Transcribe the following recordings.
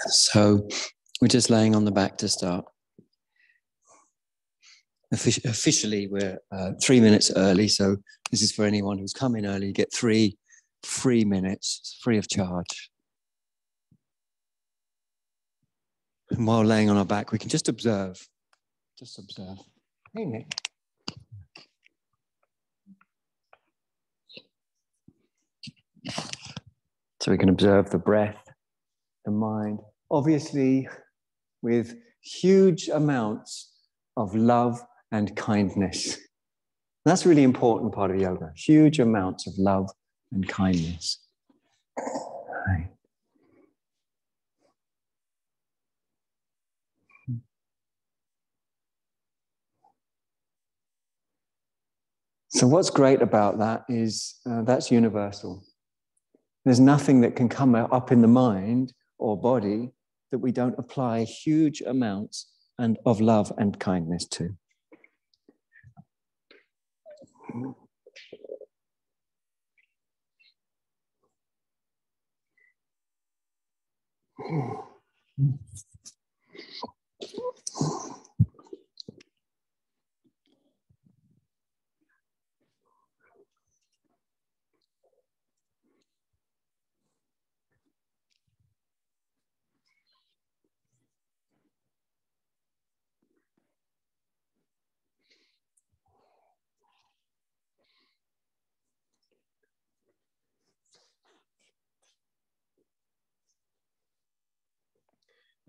So we're just laying on the back to start. Officially, we're 3 minutes early, so this is for anyone who's come in early. You get 3 free minutes, free of charge. And while laying on our back, we can just observe. Just observe. Hey, Nick. So we can observe the breath, the mind, obviously with huge amounts of love and kindness. That's a really important part of yoga, huge amounts of love and kindness. Right. So what's great about that is that's universal. There's nothing that can come up in the mind or body that we don't apply huge amounts of love and kindness to.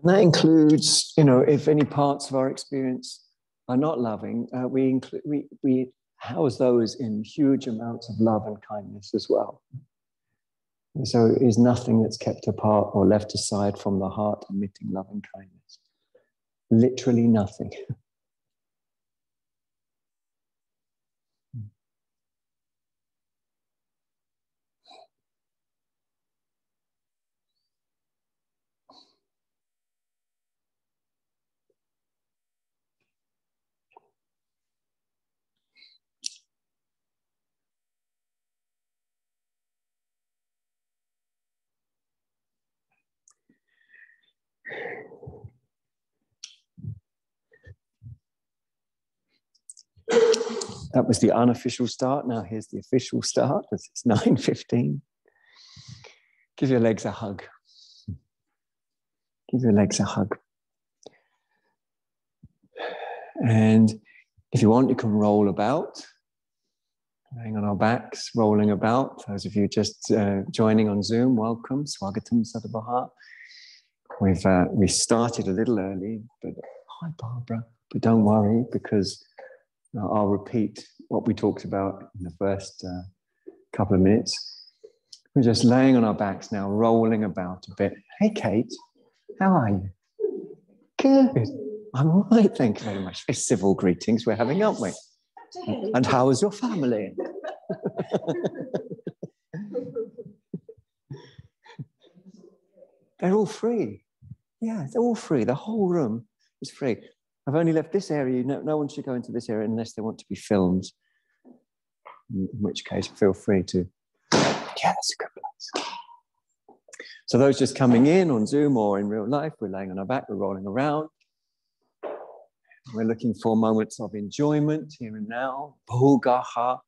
And that includes, if any parts of our experience are not loving, we house those in huge amounts of love and kindness as well. And so it is nothing that's kept apart or left aside from the heart emitting love and kindness. Literally nothing. That was the unofficial start. Now here's the official start. It's 9:15. Give your legs a hug. Give your legs a hug. And if you want, you can roll about. Laying on our backs, rolling about. Those of you just joining on Zoom, welcome. Swagatam Sadabhaha. We started a little early, but hi Barbara. But don't worry, because I'll repeat what we talked about in the first couple of minutes. We're just laying on our backs now, rolling about a bit. Hey Kate, how are you? Good. I'm all right, thank you very much. Very civil greetings we're having, aren't we? And how is your family? They're all free. Yeah, they're all free. The whole room is free. I've only left this area. No one should go into this area unless they want to be filmed. In which case, feel free to. Yeah, that's a good place. So those just coming in on Zoom or in real life, we're laying on our back, we're rolling around. We're looking for moments of enjoyment here and now. Bhogaha.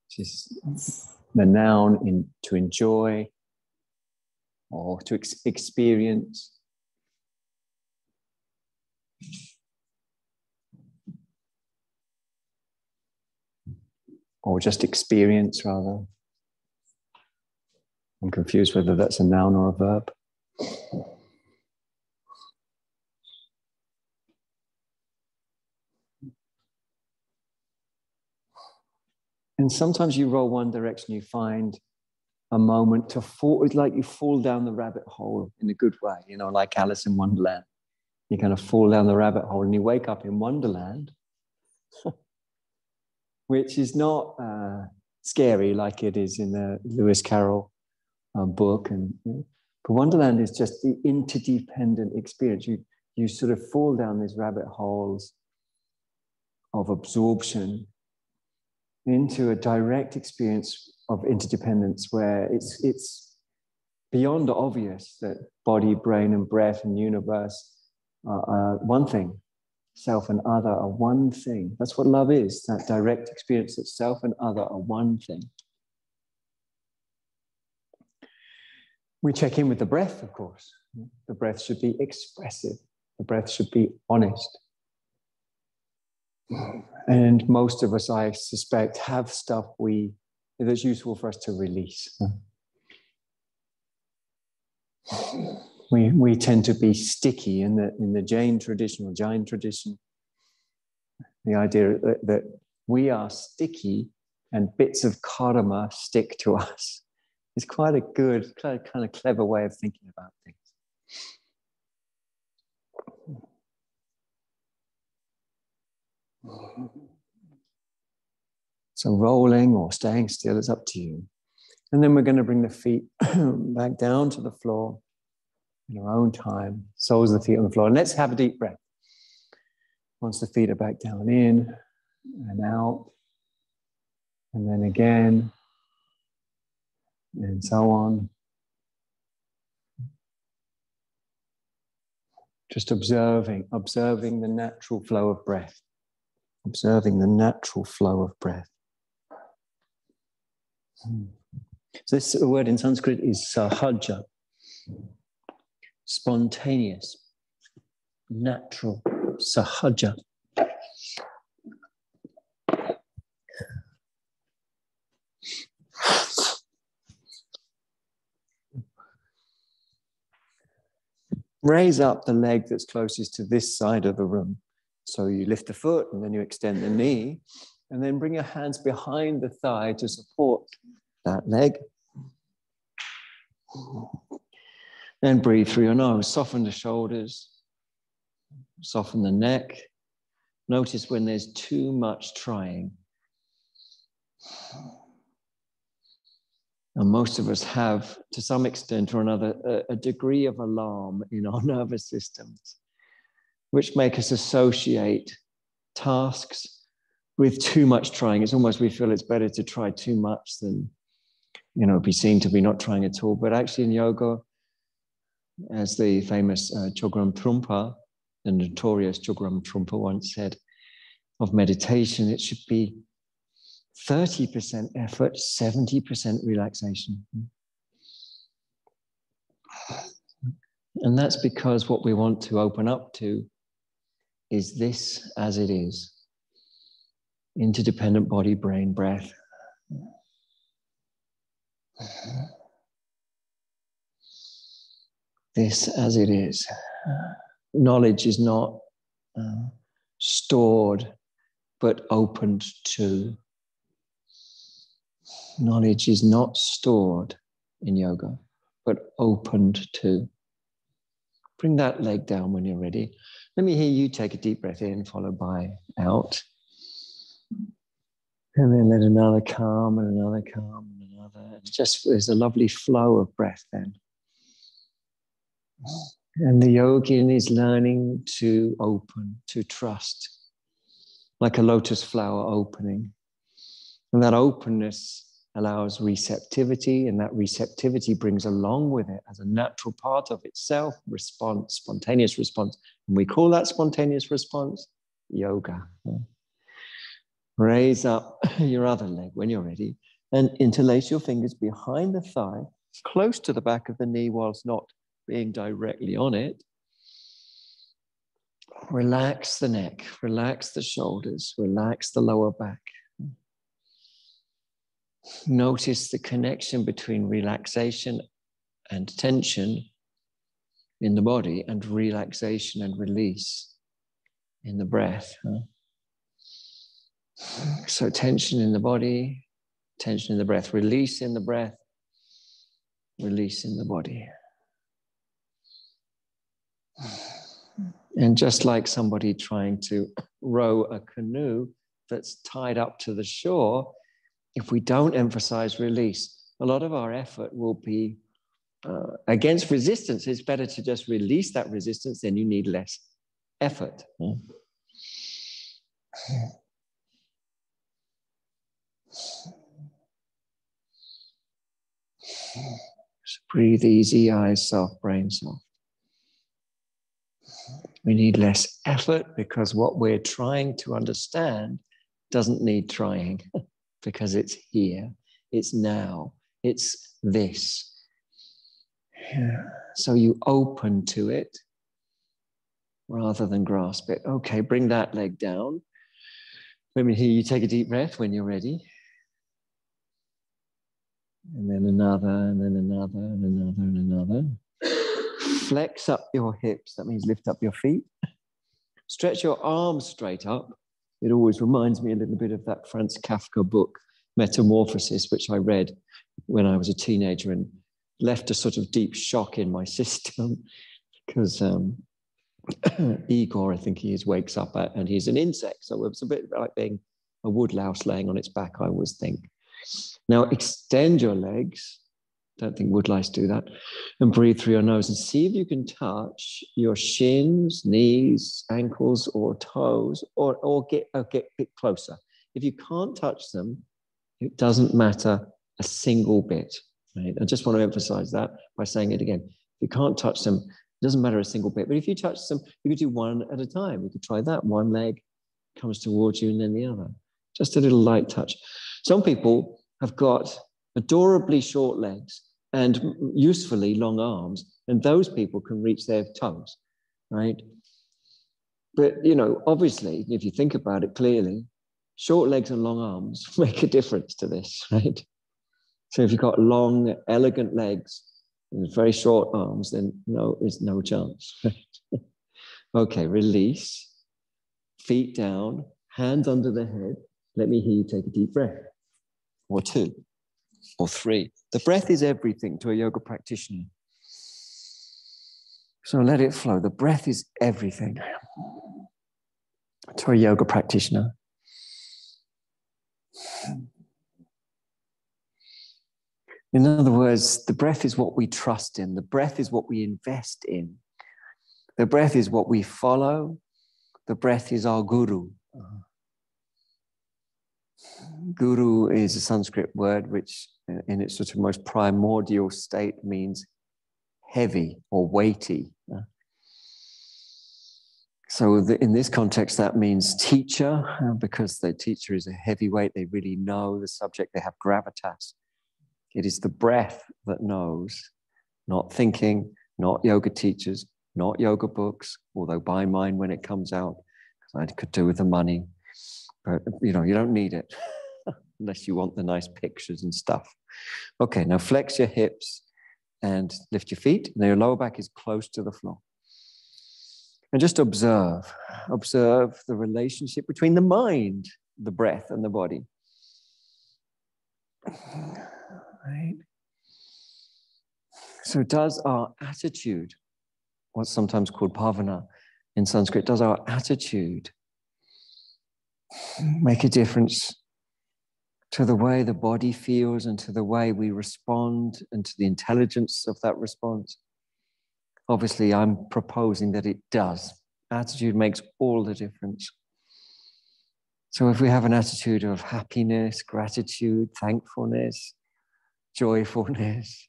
Which is the noun to enjoy or to experience. Or just experience, rather. I'm confused whether that's a noun or a verb. And sometimes you roll one direction, you find a moment to fall. It's like you fall down the rabbit hole in a good way, like Alice in Wonderland. You kind of fall down the rabbit hole and you wake up in Wonderland, which is not scary like it is in the Lewis Carroll book. But Wonderland is just the interdependent experience. You sort of fall down these rabbit holes of absorption into a direct experience of interdependence where it's beyond obvious that body, brain, and breath and universe are one thing. Self and other are one thing. That's what love is, that direct experience that self and other are one thing. We check in with the breath, of course. The breath should be expressive. The breath should be honest. And most of us, I suspect, have stuff that's useful for us to release. We tend to be sticky in the Jain tradition. The idea that we are sticky and bits of karma stick to us is quite a good, kind of clever way of thinking about things. So rolling or staying still is up to you. And then we're going to bring the feet back down to the floor in our own time. Soles of the feet on the floor. And let's have a deep breath. Once the feet are back down, in and out. And then again. And so on. Just observing the natural flow of breath. Observing the natural flow of breath. So this word in Sanskrit is sahaja. Spontaneous. Natural. Sahaja. Raise up the leg that's closest to this side of the room. So you lift the foot and then you extend the knee and then bring your hands behind the thigh to support that leg. Then breathe through your nose. Soften the shoulders. Soften the neck. Notice when there's too much trying. And most of us have, to some extent or another, a degree of alarm in our nervous systems, which make us associate tasks with too much trying. It's almost, we feel it's better to try too much than, be seen to be not trying at all. But actually in yoga, as the famous Chogyam Trungpa, the notorious Chogyam Trungpa once said, of meditation, it should be 30% effort, 70% relaxation. And that's because what we want to open up to is this as it is. Interdependent body, brain, breath. This as it is. Knowledge is not stored, but opened to. Knowledge is not stored in yoga, but opened to. Bring that leg down when you're ready. Let me hear you take a deep breath in, followed by out. And then let another come and another come and another. It's just, there's a lovely flow of breath then. And the yogin is learning to open, to trust, like a lotus flower opening. And that openness allows receptivity, and that receptivity brings along with it, as a natural part of itself, response, spontaneous response. And we call that spontaneous response yoga. Raise up your other leg when you're ready and interlace your fingers behind the thigh, close to the back of the knee whilst not being directly on it. Relax the neck, relax the shoulders, relax the lower back. Notice the connection between relaxation and tension in the body and relaxation and release in the breath. So tension in the body, tension in the breath, release in the breath, release in the body. And just like somebody trying to row a canoe that's tied up to the shore, if we don't emphasize release, a lot of our effort will be against resistance. It's better to just release that resistance, then you need less effort. Just breathe easy, eyes soft, brain soft. We need less effort because what we're trying to understand doesn't need trying because it's here, it's now, it's this. Yeah. So you open to it rather than grasp it. Okay, bring that leg down. Let me hear you take a deep breath when you're ready. And then another, and then another, and another, and another. Flex up your hips. That means lift up your feet. Stretch your arms straight up. It always reminds me a little bit of that Franz Kafka book, Metamorphosis, which I read when I was a teenager and left a sort of deep shock in my system because Igor, I think he is, wakes up and he's an insect. So it's a bit like being a woodlouse laying on its back, I always think. Now extend your legs. Don't think woodlice do that. And breathe through your nose and see if you can touch your shins, knees, ankles, or toes, or get a bit closer. If you can't touch them, it doesn't matter a single bit. Right? I just want to emphasize that by saying it again. If you can't touch them, it doesn't matter a single bit. But if you touch them, you could do one at a time. You could try that. One leg comes towards you and then the other. Just a little light touch. Some people have got adorably short legs and usefully long arms, and those people can reach their toes, right? But, you know, obviously, if you think about it clearly, short legs and long arms make a difference to this, right? So if you've got long, elegant legs and very short arms, then there's no chance. Okay, release. Feet down, hands under the head. Let me hear you take a deep breath. Or two, or three. The breath is everything to a yoga practitioner. So let it flow. The breath is everything to a yoga practitioner. In other words, the breath is what we trust in. The breath is what we invest in. The breath is what we follow. The breath is our guru. Guru is a Sanskrit word which in its sort of most primordial state means heavy or weighty. So in this context, that means teacher, because the teacher is a heavyweight. They really know the subject. They have gravitas. It is the breath that knows, not thinking, not yoga teachers, not yoga books, although buy mine when it comes out, because I could do with the money. But, you don't need it unless you want the nice pictures and stuff. Okay, now flex your hips and lift your feet. Now your lower back is close to the floor. And just observe the relationship between the mind, the breath, and the body. Right? So does our attitude, what's sometimes called bhavana in Sanskrit, does our attitude make a difference to the way the body feels and to the way we respond and to the intelligence of that response? Obviously, I'm proposing that it does. Attitude makes all the difference. So if we have an attitude of happiness, gratitude, thankfulness, joyfulness,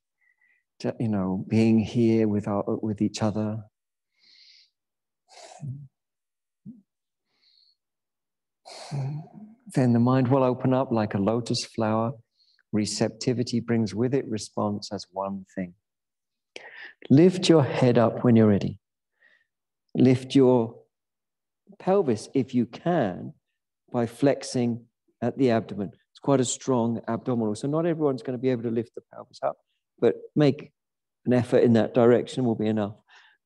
being here with each other, then the mind will open up like a lotus flower. Receptivity brings with it response as one thing. Lift your head up when you're ready. Lift your pelvis, if you can, by flexing at the abdomen. It's quite a strong abdominal, so not everyone's going to be able to lift the pelvis up, but make an effort in that direction will be enough.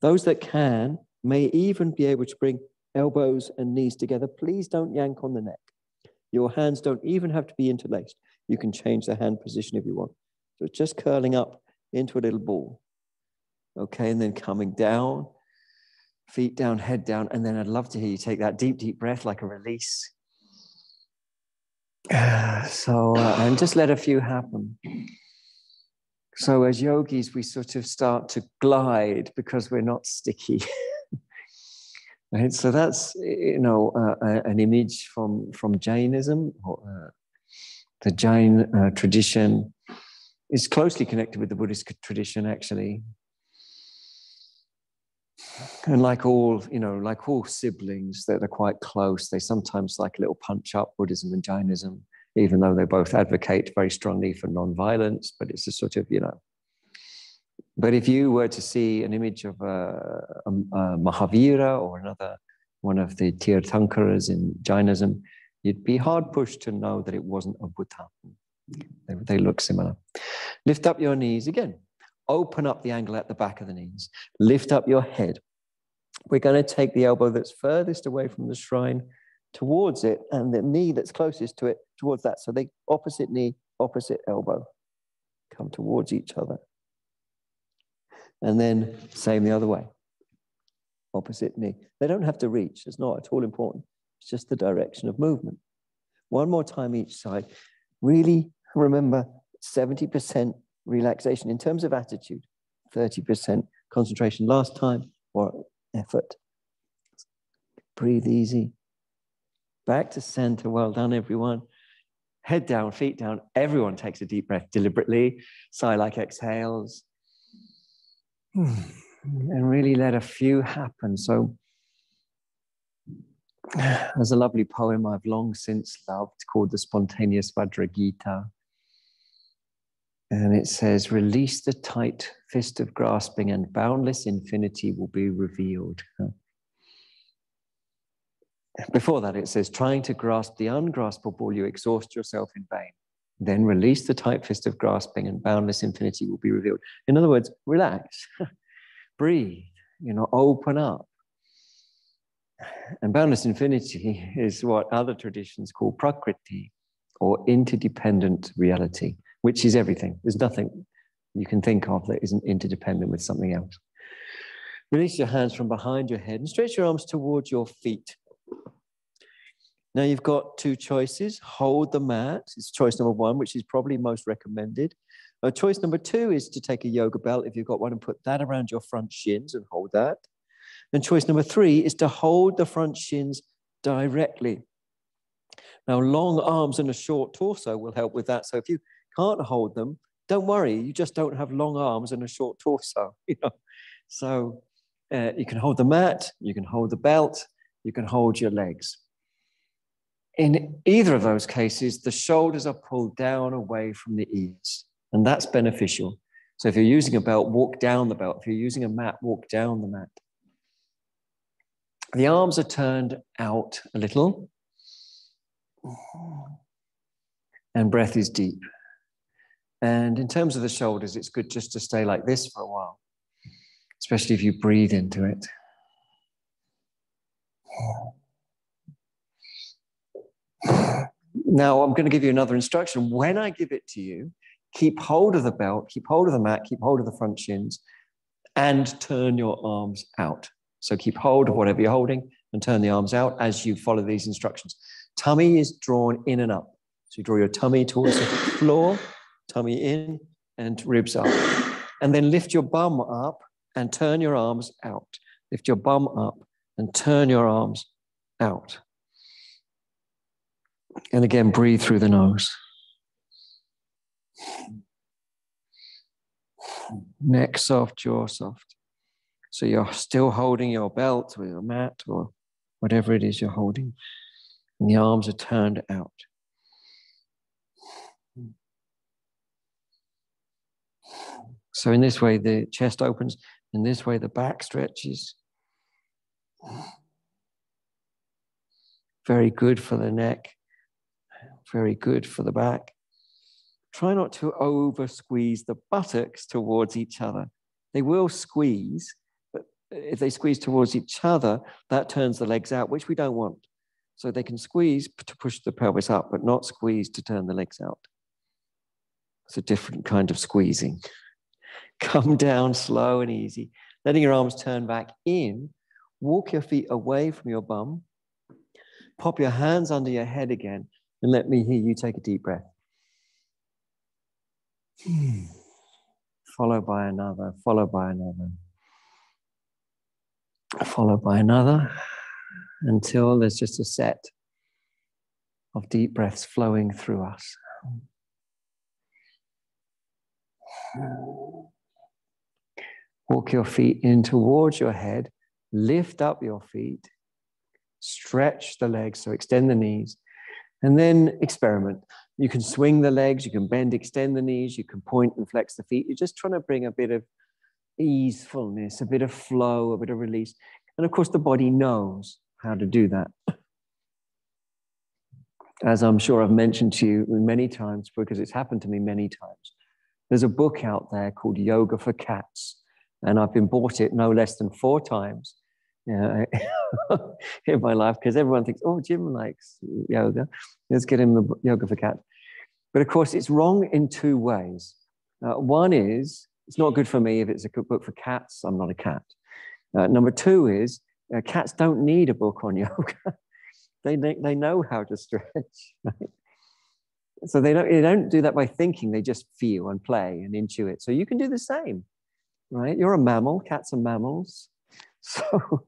Those that can may even be able to bring elbows and knees together. Please don't yank on the neck. Your hands don't even have to be interlaced. You can change the hand position if you want. So it's just curling up into a little ball. Okay, and then coming down, feet down, head down, and then I'd love to hear you take that deep, deep breath like a release. And just let a few happen. So as yogis, we sort of start to glide because we're not sticky. Right? So that's, an image from Jainism, The Jain tradition is closely connected with the Buddhist tradition, actually. And like all siblings that are quite close, they sometimes like a little punch up, Buddhism and Jainism, even though they both advocate very strongly for non-violence, but it's a sort of, But if you were to see an image of a Mahavira or another one of the Tirthankaras in Jainism, you'd be hard pushed to know that it wasn't a Buddha. They look similar. Lift up your knees again. Open up the angle at the back of the knees. Lift up your head. We're going to take the elbow that's furthest away from the shrine towards it, and the knee that's closest to it towards that. So the opposite knee, opposite elbow come towards each other. And then same the other way. Opposite knee. They don't have to reach. It's not at all important. It's just the direction of movement. One more time each side. Really remember 70% relaxation in terms of attitude, 30% concentration. Last time, or effort. Breathe easy. Back to center. Well done, everyone. Head down, feet down. Everyone takes a deep breath deliberately. Sigh like exhales. And really let a few happen. So there's a lovely poem I've long since loved called The Spontaneous Vajra Gita. And it says, release the tight fist of grasping and boundless infinity will be revealed. Before that, it says, trying to grasp the ungraspable, you exhaust yourself in vain. Then release the tight fist of grasping and boundless infinity will be revealed. In other words, relax, breathe, open up. And boundless infinity is what other traditions call prakriti, or interdependent reality, which is everything. There's nothing you can think of that isn't interdependent with something else. Release your hands from behind your head and stretch your arms towards your feet. Now you've got two choices. Hold the mat. It's choice number one, which is probably most recommended. Choice number two is to take a yoga belt, if you've got one, and put that around your front shins and hold that. And choice number three is to hold the front shins directly. Now, long arms and a short torso will help with that. So if you can't hold them, don't worry. You just don't have long arms and a short torso. So you can hold the mat, you can hold the belt, you can hold your legs. In either of those cases, the shoulders are pulled down away from the ears, and that's beneficial. So if you're using a belt, walk down the belt. If you're using a mat, walk down the mat. The arms are turned out a little, and breath is deep. And in terms of the shoulders, it's good just to stay like this for a while, especially if you breathe into it. Now, I'm going to give you another instruction. When I give it to you, keep hold of the belt, keep hold of the mat, keep hold of the front shins, and turn your arms out. So keep hold of whatever you're holding and turn the arms out as you follow these instructions. Tummy is drawn in and up. So you draw your tummy towards the floor, tummy in, and ribs up. And then lift your bum up and turn your arms out. Lift your bum up and turn your arms out. And again, breathe through the nose. Neck soft, jaw soft. So you're still holding your belt or your mat or whatever it is you're holding. And the arms are turned out. So in this way, the chest opens. In this way, the back stretches. Very good for the neck. Very good for the back. Try not to over squeeze the buttocks towards each other. They will squeeze, but if they squeeze towards each other, that turns the legs out, which we don't want. So they can squeeze to push the pelvis up, but not squeeze to turn the legs out. It's a different kind of squeezing. Come down slow and easy, letting your arms turn back in. Walk your feet away from your bum. Pop your hands under your head again. And let me hear you take a deep breath. Followed by another, followed by another. Followed by another, until there's just a set of deep breaths flowing through us. Walk your feet in towards your head. Lift up your feet. Stretch the legs, so extend the knees. And then experiment. You can swing the legs, you can bend, extend the knees, you can point and flex the feet. You're just trying to bring a bit of easefulness, a bit of flow, a bit of release. And of course, the body knows how to do that. As I'm sure I've mentioned to you many times, because it's happened to me many times, there's a book out there called Yoga for Cats. And I've been bought it no less than 4 times in my life, because everyone thinks, oh, Jim likes yoga. Let's get him the Yoga for Cats. But of course, it's wrong in 2 ways. One is, it's not good for me if it's a book for cats. I'm not a cat. Number 2 is, cats don't need a book on yoga. They know how to stretch, right? So they don't do that by thinking. They just feel and play and intuit. So you can do the same, right? You're a mammal. Cats are mammals. So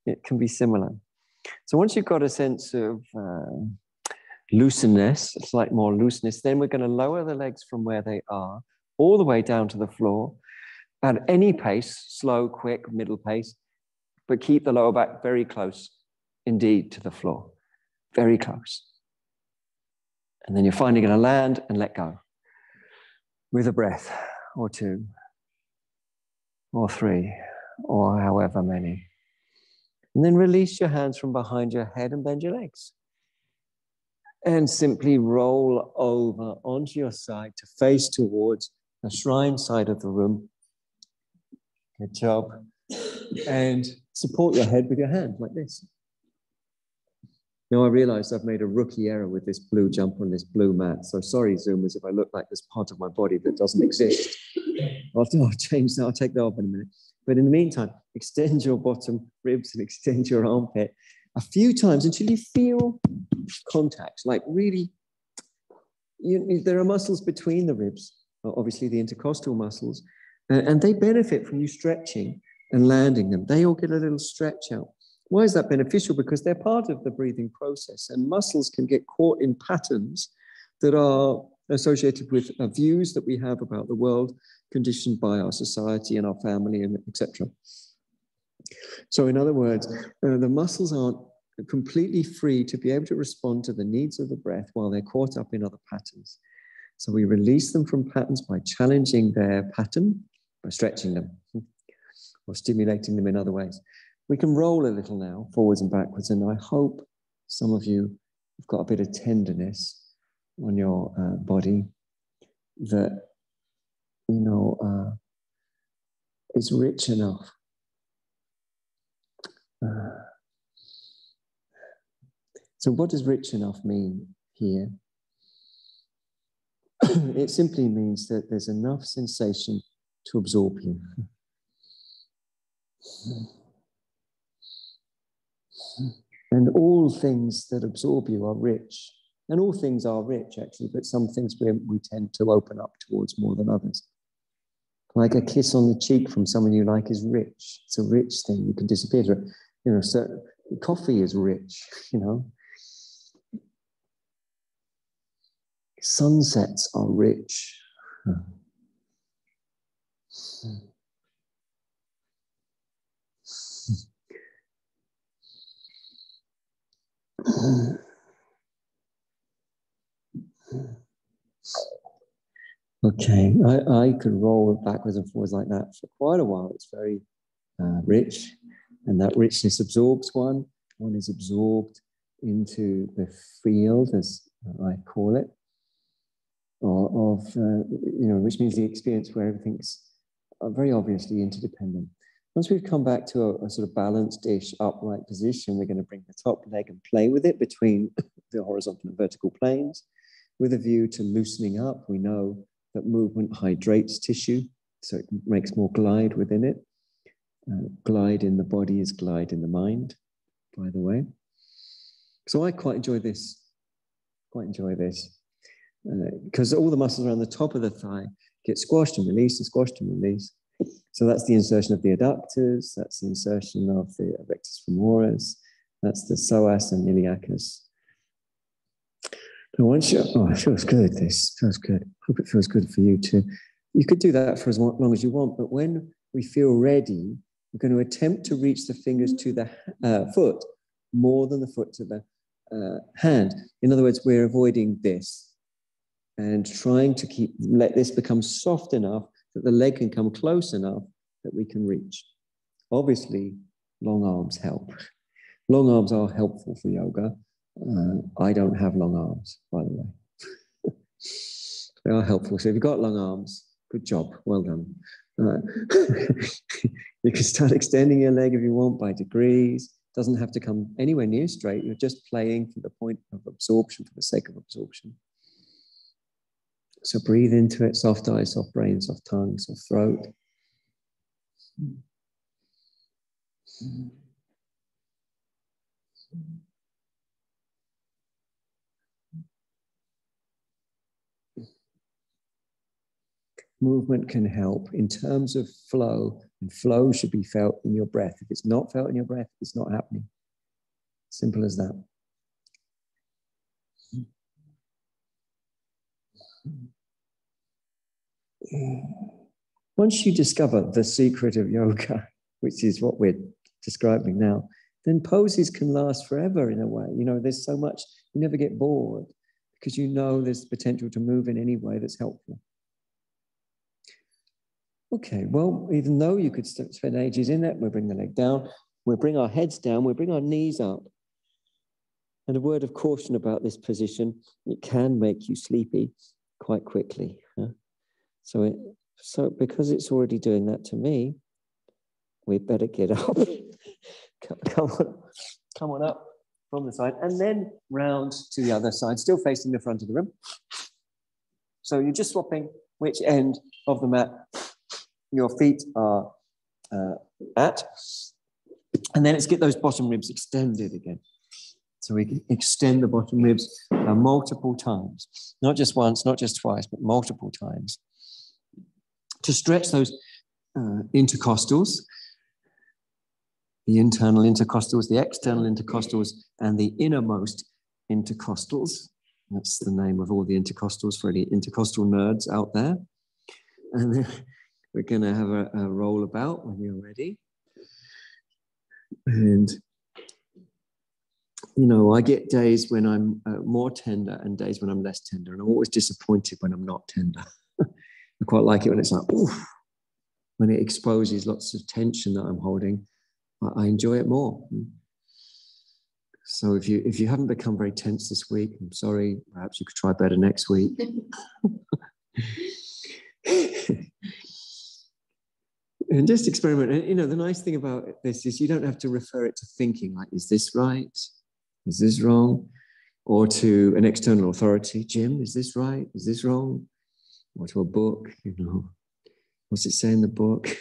it can be similar. So once you've got a sense of looseness, it's like more looseness, then we're going to lower the legs from where they are all the way down to the floor at any pace, slow, quick, middle pace, but keep the lower back very close indeed to the floor, very close. And then you're finally going to land and let go with a breath or 2 or 3 or however many. And then release your hands from behind your head and bend your legs. And simply roll over onto your side to face towards the shrine side of the room. Good job. And support your head with your hand like this. Now I realize I've made a rookie error with this blue jumper and this blue mat. So sorry, Zoomers, if I look like this part of my body that doesn't exist. I'll change that. I'll take that off in a minute. But in the meantime, extend your bottom ribs and extend your armpit a few times until you feel contact. Like really, there are muscles between the ribs, obviously the intercostal muscles, and they benefit from you stretching and landing them. They all get a little stretch out. Why is that beneficial? Because they're part of the breathing process, and muscles can get caught in patterns that are associated with views that we have about the world, conditioned by our society and our family, and etc. So in other words, the muscles aren't completely free to be able to respond to the needs of the breath while they're caught up in other patterns. So we release them from patterns by challenging their pattern, by stretching them, or stimulating them in other ways. We can roll a little now, forwards and backwards, and I hope some of you have got a bit of tenderness on your body that, is rich enough. So what does rich enough mean here? It simply means that there's enough sensation to absorb you. And all things that absorb you are rich. And all things are rich, actually, but some things we tend to open up towards more than others. Like a kiss on the cheek from someone you like is rich. It's a rich thing. You can disappear to it. So coffee is rich, Sunsets are rich. Okay, I could roll backwards and forwards like that for quite a while. It's very rich, and that richness absorbs one. One is absorbed into the field, as I call it, which means the experience where everything's very obviously interdependent. Once we've come back to a sort of balanced-ish upright position, we're going to bring the top leg and play with it between the horizontal and vertical planes with a view to loosening up. We know that movement hydrates tissue, so it makes more glide within it. Glide in the body is glide in the mind, by the way. So I quite enjoy this, because all the muscles around the top of the thigh get squashed and released and squashed and released. So that's the insertion of the adductors, that's the insertion of the rectus femoris, that's the psoas and iliacus. Now once you, oh, it feels good, this feels good. I hope it feels good for you too. You could do that for as long as you want, but when we feel ready, we're going to attempt to reach the fingers to the foot more than the foot to the hand. In other words, we're avoiding this and trying to let this become soft enough that the leg can come close enough that we can reach. Obviously, long arms help. Long arms are helpful for yoga. I don't have long arms, by the way. They are helpful. So if you've got long arms, good job, well done. You can start extending your leg if you want by degrees. Doesn't have to come anywhere near straight. You're just playing for the point of absorption, for the sake of absorption. So breathe into it, soft eyes, soft brain, soft tongue, soft throat. Movement can help in terms of flow, and flow should be felt in your breath. If it's not felt in your breath, it's not happening. Simple as that. Once you discover the secret of yoga, which is what we're describing now, then poses can last forever in a way. You know, there's so much, you never get bored because you know there's potential to move in any way that's helpful. Okay, well, even though you could spend ages in that, we'll bring the leg down, we'll bring our heads down, we'll bring our knees up. And a word of caution about this position, it can make you sleepy quite quickly. Huh? So because it's already doing that to me, we better get up. Come on up from the side and then round to the other side, still facing the front of the room. So you're just swapping which end of the mat your feet are at. And then let's get those bottom ribs extended again. So we can extend the bottom ribs multiple times, not just once, not just twice, but multiple times. To stretch those intercostals, the internal intercostals, the external intercostals, and the innermost intercostals. That's the name of all the intercostals for any intercostal nerds out there. And then we're going to have a roll about when you're ready. And, you know, I get days when I'm more tender and days when I'm less tender. And I'm always disappointed when I'm not tender. I quite like it when it's like, oof, when it exposes lots of tension that I'm holding. I enjoy it more. So if you haven't become very tense this week, I'm sorry, perhaps you could try better next week. And just experiment. And, you know, the nice thing about this is you don't have to refer it to thinking like, is this right? Is this wrong? Or to an external authority. Jim, is this right? Is this wrong? Or to a book, you know. What's it say in the book?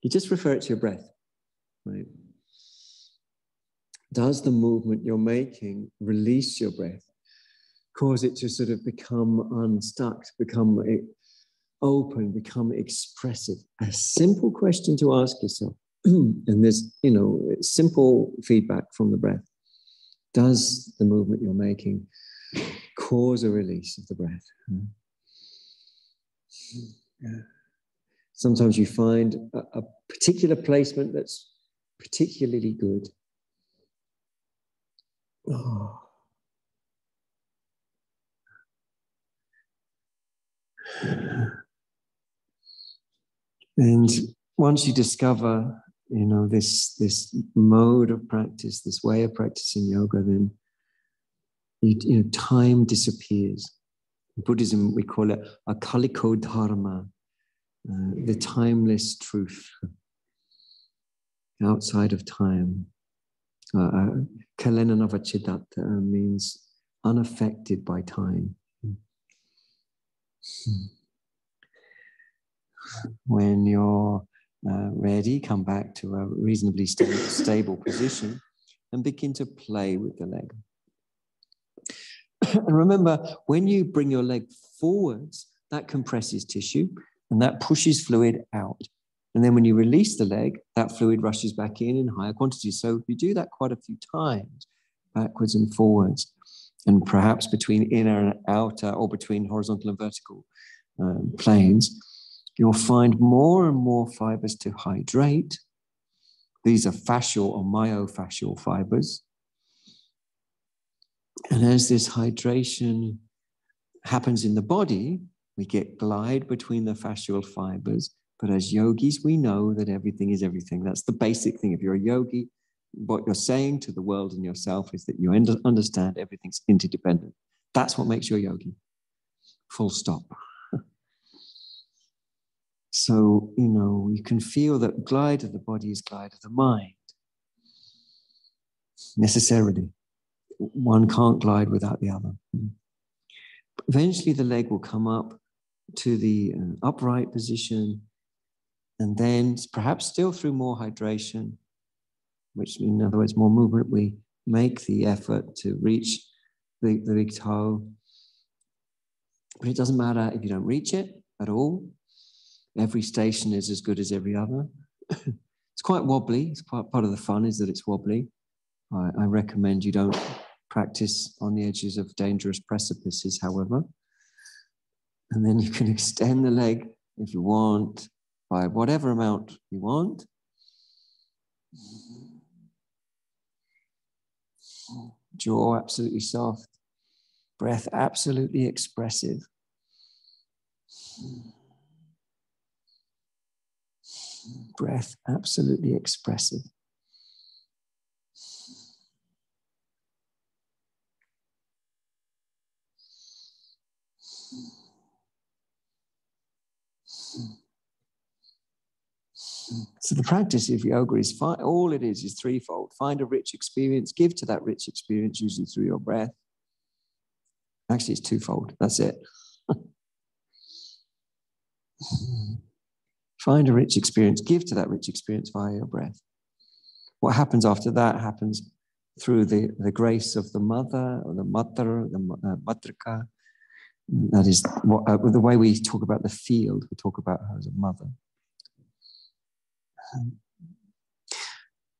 You just refer it to your breath, right? Does the movement you're making release your breath? Cause it to sort of become unstuck, become open, become expressive? A simple question to ask yourself. And there's, you know, simple feedback from the breath. Does the movement you're making cause a release of the breath? Yeah. Sometimes you find a particular placement that's particularly good. Oh. And once you discover, you know, this mode of practice, this way of practicing yoga, then you know, time disappears. In Buddhism, we call it akaliko dharma, the timeless truth, outside of time. Kalenanavachidatta means unaffected by time. When you're ready, come back to a reasonably stable position and begin to play with the leg. And remember, when you bring your leg forwards, that compresses tissue and that pushes fluid out. And then when you release the leg, that fluid rushes back in higher quantities. So if you do that quite a few times, backwards and forwards, and perhaps between inner and outer, or between horizontal and vertical planes, you'll find more and more fibers to hydrate. These are fascial or myofascial fibers. And as this hydration happens in the body, we get glide between the fascial fibers. But as yogis, we know that everything is everything. That's the basic thing. If you're a yogi, what you're saying to the world and yourself is that you understand everything's interdependent. That's what makes you a yogi. Full stop. So, you can feel that glide of the body is glide of the mind. Necessarily. One can't glide without the other. Eventually, the leg will come up to the upright position, and then perhaps still through more hydration, which in other words, more movement, we make the effort to reach the big toe. But it doesn't matter if you don't reach it at all. Every station is as good as every other. It's quite wobbly. It's quite part of the fun is that it's wobbly. I recommend you don't practice on the edges of dangerous precipices, however. And then you can extend the leg if you want, by whatever amount you want. Jaw absolutely soft. Breath absolutely expressive. Breath absolutely expressive. So the practice of yoga is all it is threefold. Find a rich experience, give to that rich experience, usually through your breath. Actually, it's twofold. That's it. Find a rich experience, give to that rich experience via your breath. What happens after that happens through the grace of the mother, or the matra, the matrika. That is the way we talk about the field. We talk about her as a mother.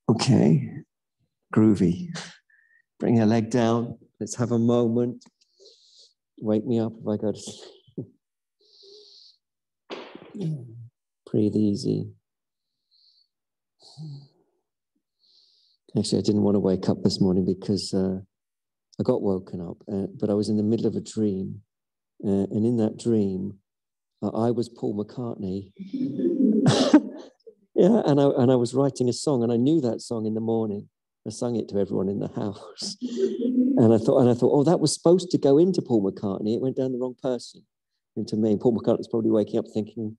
Okay, groovy. Bring her leg down. Let's have a moment. Wake me up if I go to sleep. Breathe easy. Actually, I didn't want to wake up this morning because I got woken up, but I was in the middle of a dream. And in that dream, I was Paul McCartney. Yeah, and I was writing a song, and I knew that song in the morning. I sung it to everyone in the house. And I thought, oh, that was supposed to go into Paul McCartney. It went down the wrong person into me. Paul McCartney's probably waking up thinking,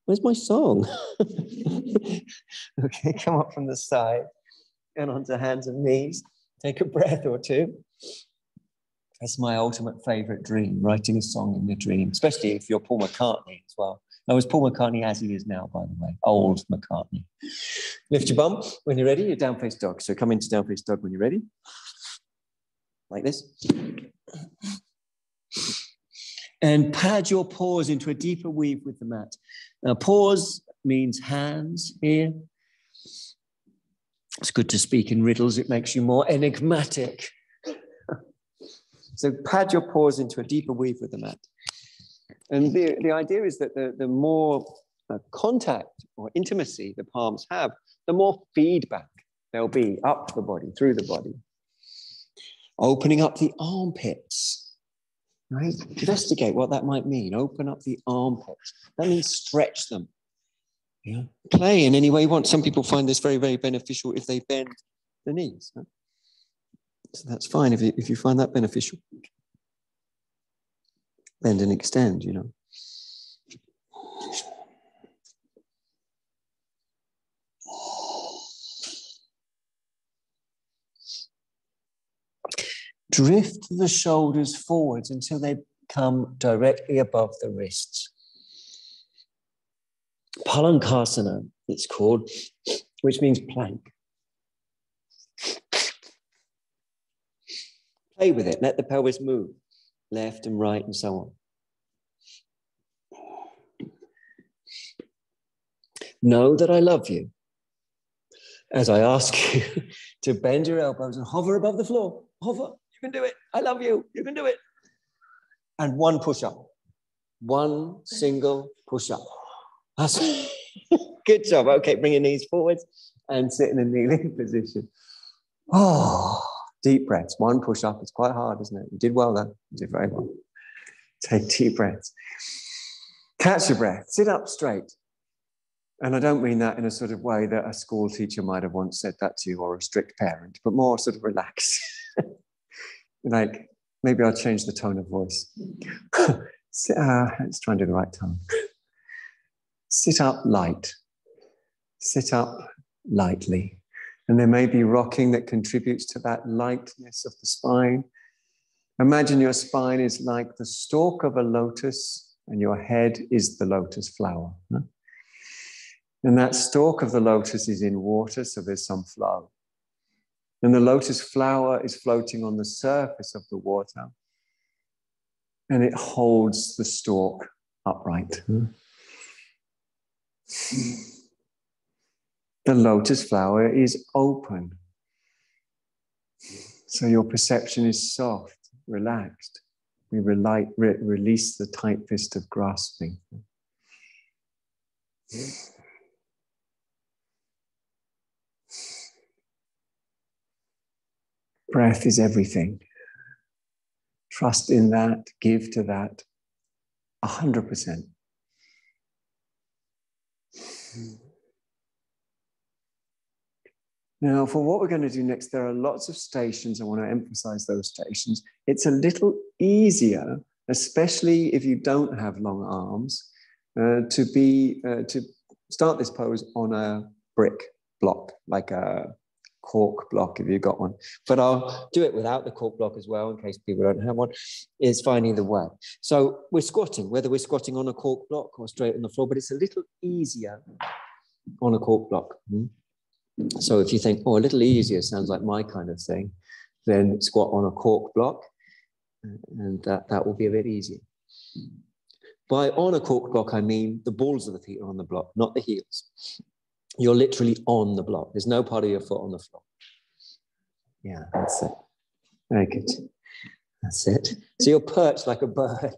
where's my song? Okay, come up from the side and onto hands and knees. Take a breath or two. That's my ultimate favorite dream, writing a song in the dream, especially if you're Paul McCartney as well. I was Paul McCartney as he is now, by the way, old McCartney. Lift your bum when you're ready, you're down face dog. So come into down face dog when you're ready. Like this. And pad your paws into a deeper weave with the mat. Now, paws means hands here. It's good to speak in riddles. It makes you more enigmatic. So pad your paws into a deeper weave with the mat. And the idea is that the more contact or intimacy the palms have, the more feedback there'll be up the body, through the body. Opening up the armpits, right? Investigate what that might mean. Open up the armpits. That means stretch them. Yeah. Play in any way you want. Some people find this very, very beneficial if they bend the knees. Right? So that's fine if you find that beneficial. Bend and extend, Drift the shoulders forwards until they come directly above the wrists. Palankasana, it's called, which means plank. Play with it. Let the pelvis move, left and right and so on. Know that I love you as I ask you to bend your elbows and hover above the floor. Hover. You can do it. I love you. You can do it. And one push-up. One single push-up. That's good job. Okay, bring your knees forwards and sit in a kneeling position. Oh, deep breaths. One push-up. It's quite hard, isn't it? You did well there. You did very well. Take deep breaths. Catch your breath. Sit up straight. And I don't mean that in a sort of way that a school teacher might have once said that to you, or a strict parent, but more sort of relaxed. Like, maybe I'll change the tone of voice. Let's try and do the right tone. Sit up light. Sit up lightly. And there may be rocking that contributes to that lightness of the spine. Imagine your spine is like the stalk of a lotus and your head is the lotus flower. Huh? And that stalk of the lotus is in water, so there's some flow. And the lotus flower is floating on the surface of the water. And it holds the stalk upright. The lotus flower is open. So your perception is soft, relaxed. We release the tight fist of grasping. Breath is everything. Trust in that, give to that, 100%. Now, for what we're going to do next, there are lots of stations. I want to emphasize those stations. It's a little easier, especially if you don't have long arms, to start this pose on a brick block, like a cork block if you've got one. But I'll do it without the cork block as well, in case people don't have one. It's fine either way. So we're squatting, whether we're squatting on a cork block or straight on the floor, but it's a little easier on a cork block. So if you think, oh, a little easier sounds like my kind of thing, then squat on a cork block, and that will be a bit easier. By on a cork block, I mean the balls of the feet are on the block, not the heels. You're literally on the block. There's no part of your foot on the floor. Yeah, that's it. Very good. That's it. So you're perched like a bird.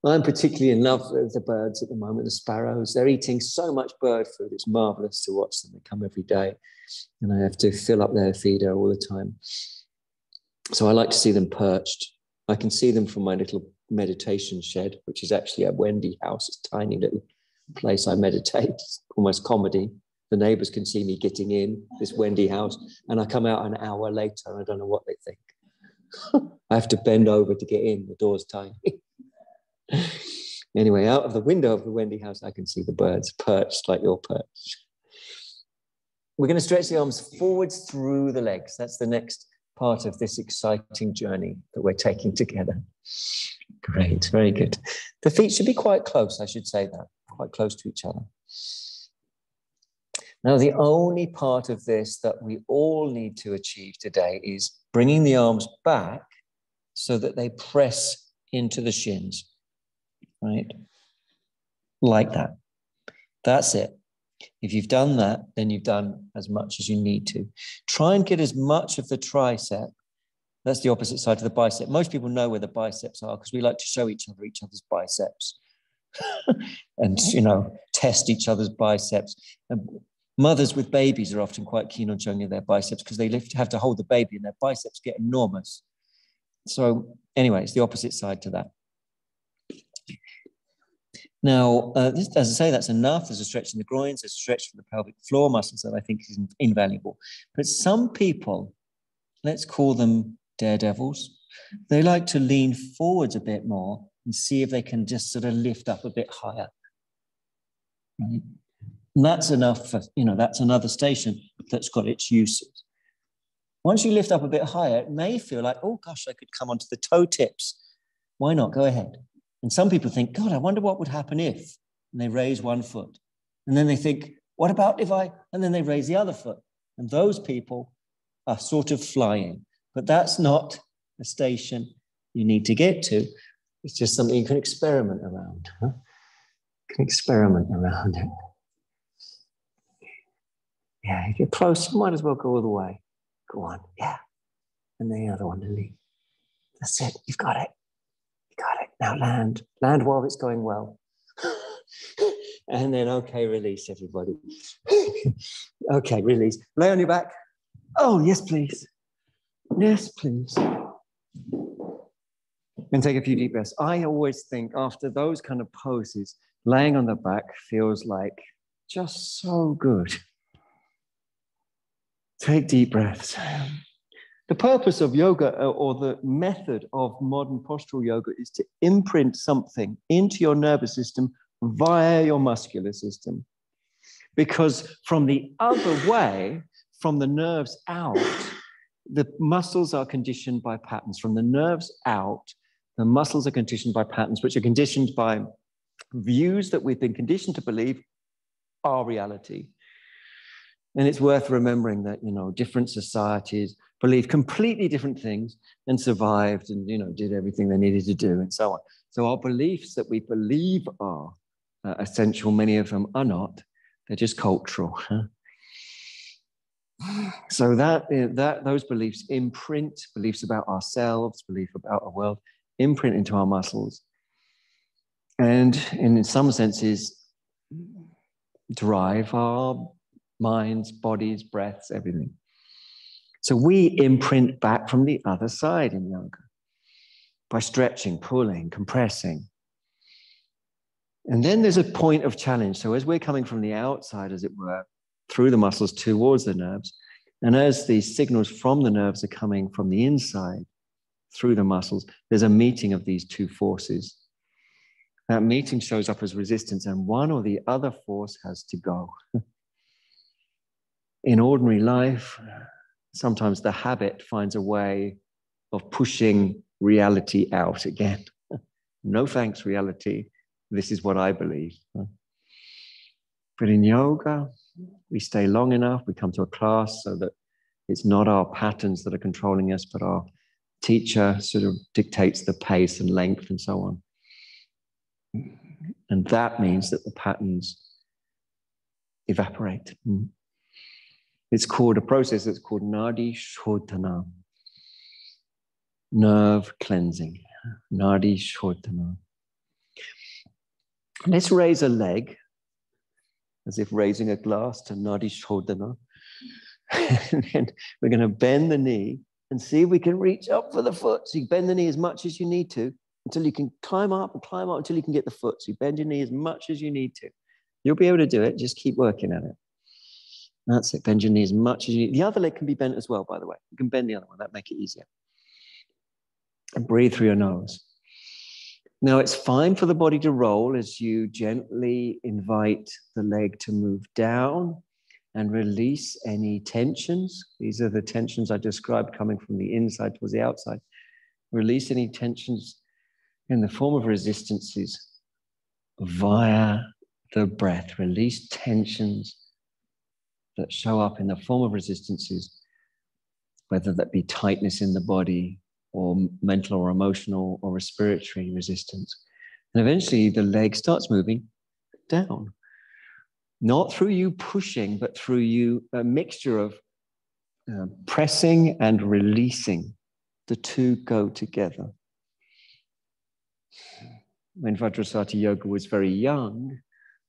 I'm particularly in love with the birds at the moment, the sparrows. They're eating so much bird food. It's marvelous to watch them. They come every day, and I have to fill up their feeder all the time. So I like to see them perched. I can see them from my little meditation shed, which is actually at Wendy House. It's a tiny little place I meditate. It's almost comedy. The neighbours can see me getting in this Wendy House, and I come out an hour later, and I don't know what they think. I have to bend over to get in. The door's tiny. Anyway, out of the window of the Wendy House, I can see the birds perched like you're perched. We're going to stretch the arms forwards through the legs. That's the next part of this exciting journey that we're taking together. Great, very good. The feet should be quite close, I should say that, quite close to each other. Now, the only part of this that we all need to achieve today is bringing the arms back so that they press into the shins. Right? Like that. That's it. If you've done that, then you've done as much as you need to. Try and get as much of the tricep. That's the opposite side of the bicep. Most people know where the biceps are because we like to show each other's biceps and, test each other's biceps. And mothers with babies are often quite keen on showing you their biceps because they have to hold the baby and their biceps get enormous. So anyway, it's the opposite side to that. Now, as I say, that's enough. There's a stretch in the groins, there's a stretch for the pelvic floor muscles that I think is invaluable. But some people, let's call them daredevils, they like to lean forwards a bit more and see if they can just sort of lift up a bit higher. Right? And that's enough for, that's another station that's got its uses. Once you lift up a bit higher, it may feel like, oh gosh, I could come onto the toe tips. Why not? Go ahead. And some people think, God, I wonder what would happen if, and they raise one foot. And then they think, what about if and then they raise the other foot. And those people are sort of flying. But that's not a station you need to get to. It's just something you can experiment around. Huh? You can experiment around it. Yeah, if you're close, you might as well go all the way. Go on, yeah. And the other one, Lily. That's it. You've got it. You got it. Now land. Land while it's going well. And then, okay, release, everybody. Okay, release. Lay on your back. Oh, yes, please. Yes, please. And take a few deep breaths. I always think after those kind of poses, laying on the back feels like just so good. Take deep breaths. The purpose of yoga or the method of modern postural yoga is to imprint something into your nervous system via your muscular system. Because from the other way, from the nerves out, the muscles are conditioned by patterns. From the nerves out, the muscles are conditioned by patterns, which are conditioned by views that we've been conditioned to believe are reality. And it's worth remembering that, different societies believed completely different things and survived and, did everything they needed to do and so on. So our beliefs that we believe are essential, many of them are not. They're just cultural. So that those beliefs imprint, beliefs about ourselves, belief about our world, imprint into our muscles. And in some senses, drive our minds, bodies, breaths, everything. So we imprint back from the other side in yoga by stretching, pulling, compressing. And then there's a point of challenge. So as we're coming from the outside, as it were, through the muscles towards the nerves, and as the signals from the nerves are coming from the inside through the muscles, there's a meeting of these two forces. That meeting shows up as resistance, and one or the other force has to go. In ordinary life, sometimes the habit finds a way of pushing reality out again. No thanks, reality. This is what I believe. But in yoga, we stay long enough, we come to a class so that it's not our patterns that are controlling us, but our teacher sort of dictates the pace and length and so on. And that means that the patterns evaporate. It's called a process that's called nadi shodhana, nerve cleansing, nadi shodhana. Let's raise a leg, as if raising a glass to nadi shodhana. And then we're going to bend the knee and see if we can reach up for the foot. So you bend the knee as much as you need to until you can climb up until you can get the foot. So you bend your knee as much as you need to. You'll be able to do it. Just keep working at it. That's it. Bend your knee as much as you need. The other leg can be bent as well, by the way. You can bend the other one. That'll make it easier. And breathe through your nose. Now, it's fine for the body to roll as you gently invite the leg to move down and release any tensions. These are the tensions I described coming from the inside towards the outside. Release any tensions in the form of resistances via the breath. Release tensions that show up in the form of resistances, whether that be tightness in the body or mental or emotional or respiratory resistance. And eventually the leg starts moving down. Not through you pushing, but through you, a mixture of pressing and releasing. The two go together. When Vajrasati Yoga was very young,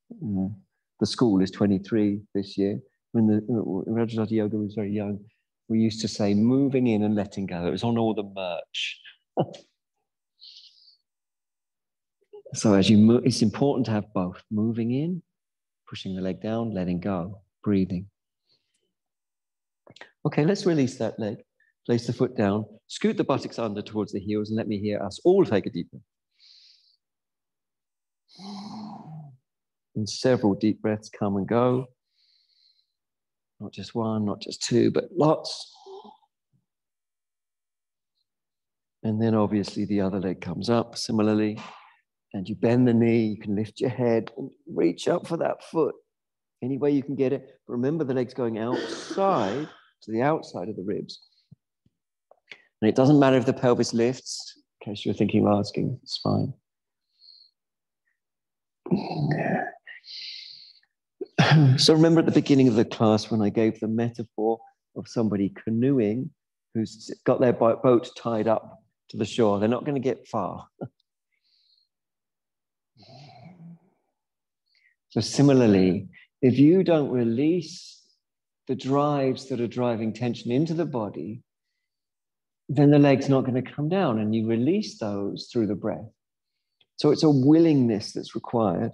the school is 23 this year. When Vajrasati Yoga was very young, we used to say moving in and letting go. It was on all the merch. So as you move, it's important to have both. Moving in, pushing the leg down, letting go, breathing. Okay, let's release that leg. Place the foot down, scoot the buttocks under towards the heels, and let me hear us all take a deep breath. And several deep breaths come and go. Not just one, not just two, but lots. And then obviously the other leg comes up similarly. And you bend the knee, you can lift your head and reach up for that foot. Any way you can get it. But remember the leg's going outside to the outside of the ribs. And it doesn't matter if the pelvis lifts, in case you're thinking of asking, it's fine. So remember at the beginning of the class when I gave the metaphor of somebody canoeing who's got their boat tied up to the shore. They're not going to get far. So similarly, if you don't release the drives that are driving tension into the body, then the leg's not going to come down, and you release those through the breath. So it's a willingness that's required,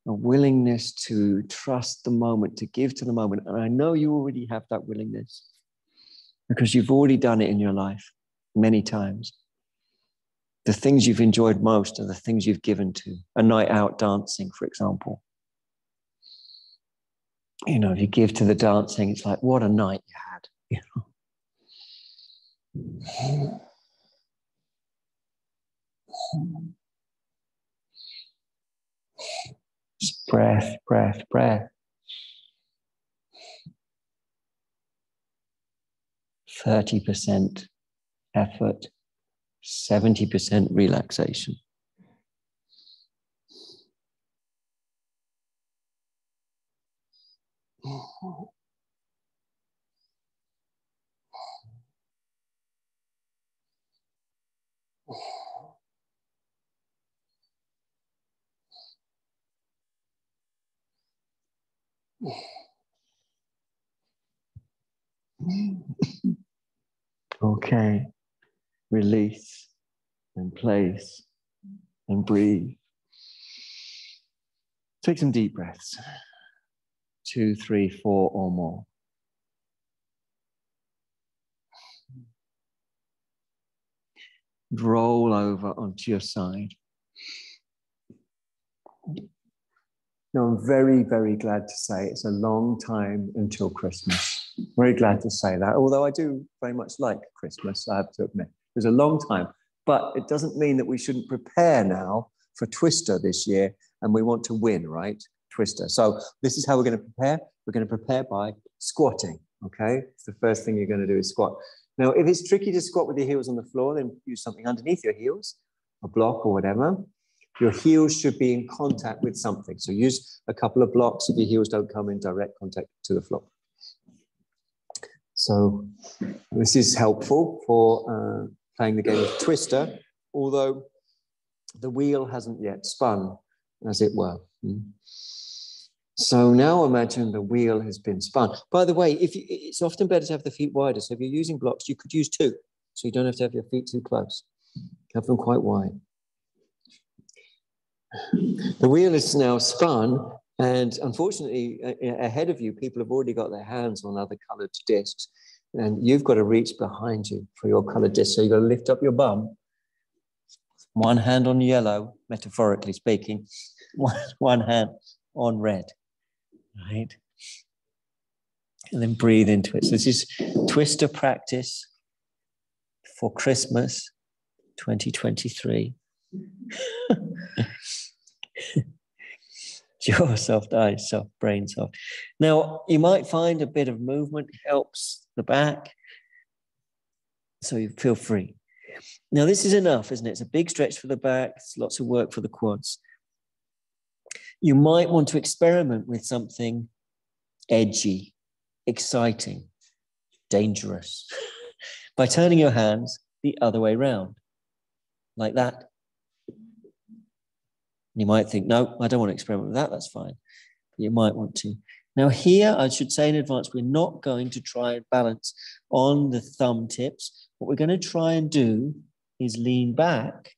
a willingness to trust the moment, to give to the moment. And I know you already have that willingness because you've already done it in your life many times. The things you've enjoyed most are the things you've given to. A night out dancing, for example. You know, if you give to the dancing, it's like, what a night you had, you know. Just breath, breath, breath. 30% effort, 70% relaxation. Okay, release and place and breathe. Take some deep breaths. 2, 3, 4 or more. Roll over onto your side. Now, I'm very, very glad to say it's a long time until Christmas. Very glad to say that, although I do very much like Christmas, I have to admit. It's a long time, but it doesn't mean that we shouldn't prepare now for Twister this year, and we want to win, right? Twister. So this is how we're going to prepare. We're going to prepare by squatting, okay? It's the first thing you're going to do is squat. Now, if it's tricky to squat with your heels on the floor, then use something underneath your heels, a block or whatever. Your heels should be in contact with something. So use a couple of blocks if your heels don't come in direct contact to the floor. So this is helpful for playing the game of Twister, although the wheel hasn't yet spun, as it were. So now imagine the wheel has been spun. By the way, it's often better to have the feet wider. So if you're using blocks, you could use 2. So you don't have to have your feet too close. Have them quite wide. The wheel is now spun, and unfortunately, ahead of you, people have already got their hands on other coloured discs, and you've got to reach behind you for your coloured disc. So you've got to lift up your bum, one hand on yellow, metaphorically speaking, one hand on red, right? And then breathe into it. So this is Twister practice for Christmas 2023. Jaw soft, eyes soft, brain soft. Now, you might find a bit of movement helps the back, so you feel free. Now, this is enough, isn't it? It's a big stretch for the back. It's lots of work for the quads. You might want to experiment with something edgy, exciting, dangerous by turning your hands the other way round, like that. You might think, no, I don't want to experiment with that. That's fine. But you might want to. Now here, I should say in advance, we're not going to try and balance on the thumb tips. What we're going to try and do is lean back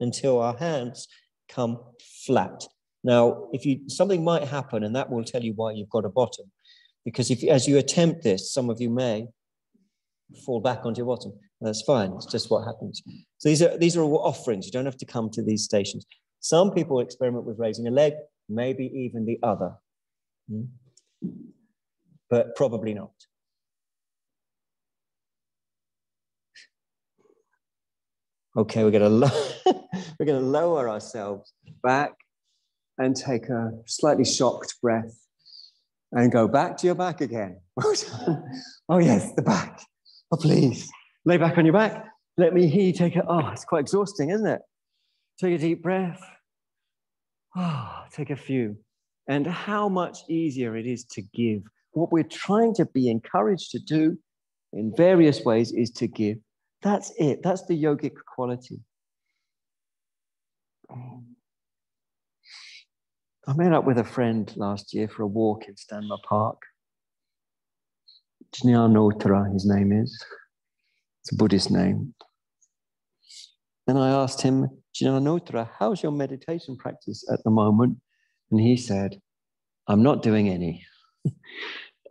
until our hands come flat. Now, something might happen, and that will tell you why you've got a bottom. Because as you attempt this, some of you may fall back onto your bottom. That's fine. It's just what happens. So these are all offerings. You don't have to come to these stations. Some people experiment with raising a leg, maybe even the other, but probably not. Okay, we're going to lower ourselves back and take a slightly shocked breath and go back to your back again. Oh yes, the back. Oh please, lay back on your back. Let me hear you take it. Oh, it's quite exhausting, isn't it? Take a deep breath. Oh, take a few. And how much easier it is to give. What we're trying to be encouraged to do in various ways is to give. That's it. That's the yogic quality. I met up with a friend last year for a walk in Stanmer Park. Jnanotra, his name is. It's a Buddhist name. And I asked him, Jnanotra, how's your meditation practice at the moment? And he said, I'm not doing any.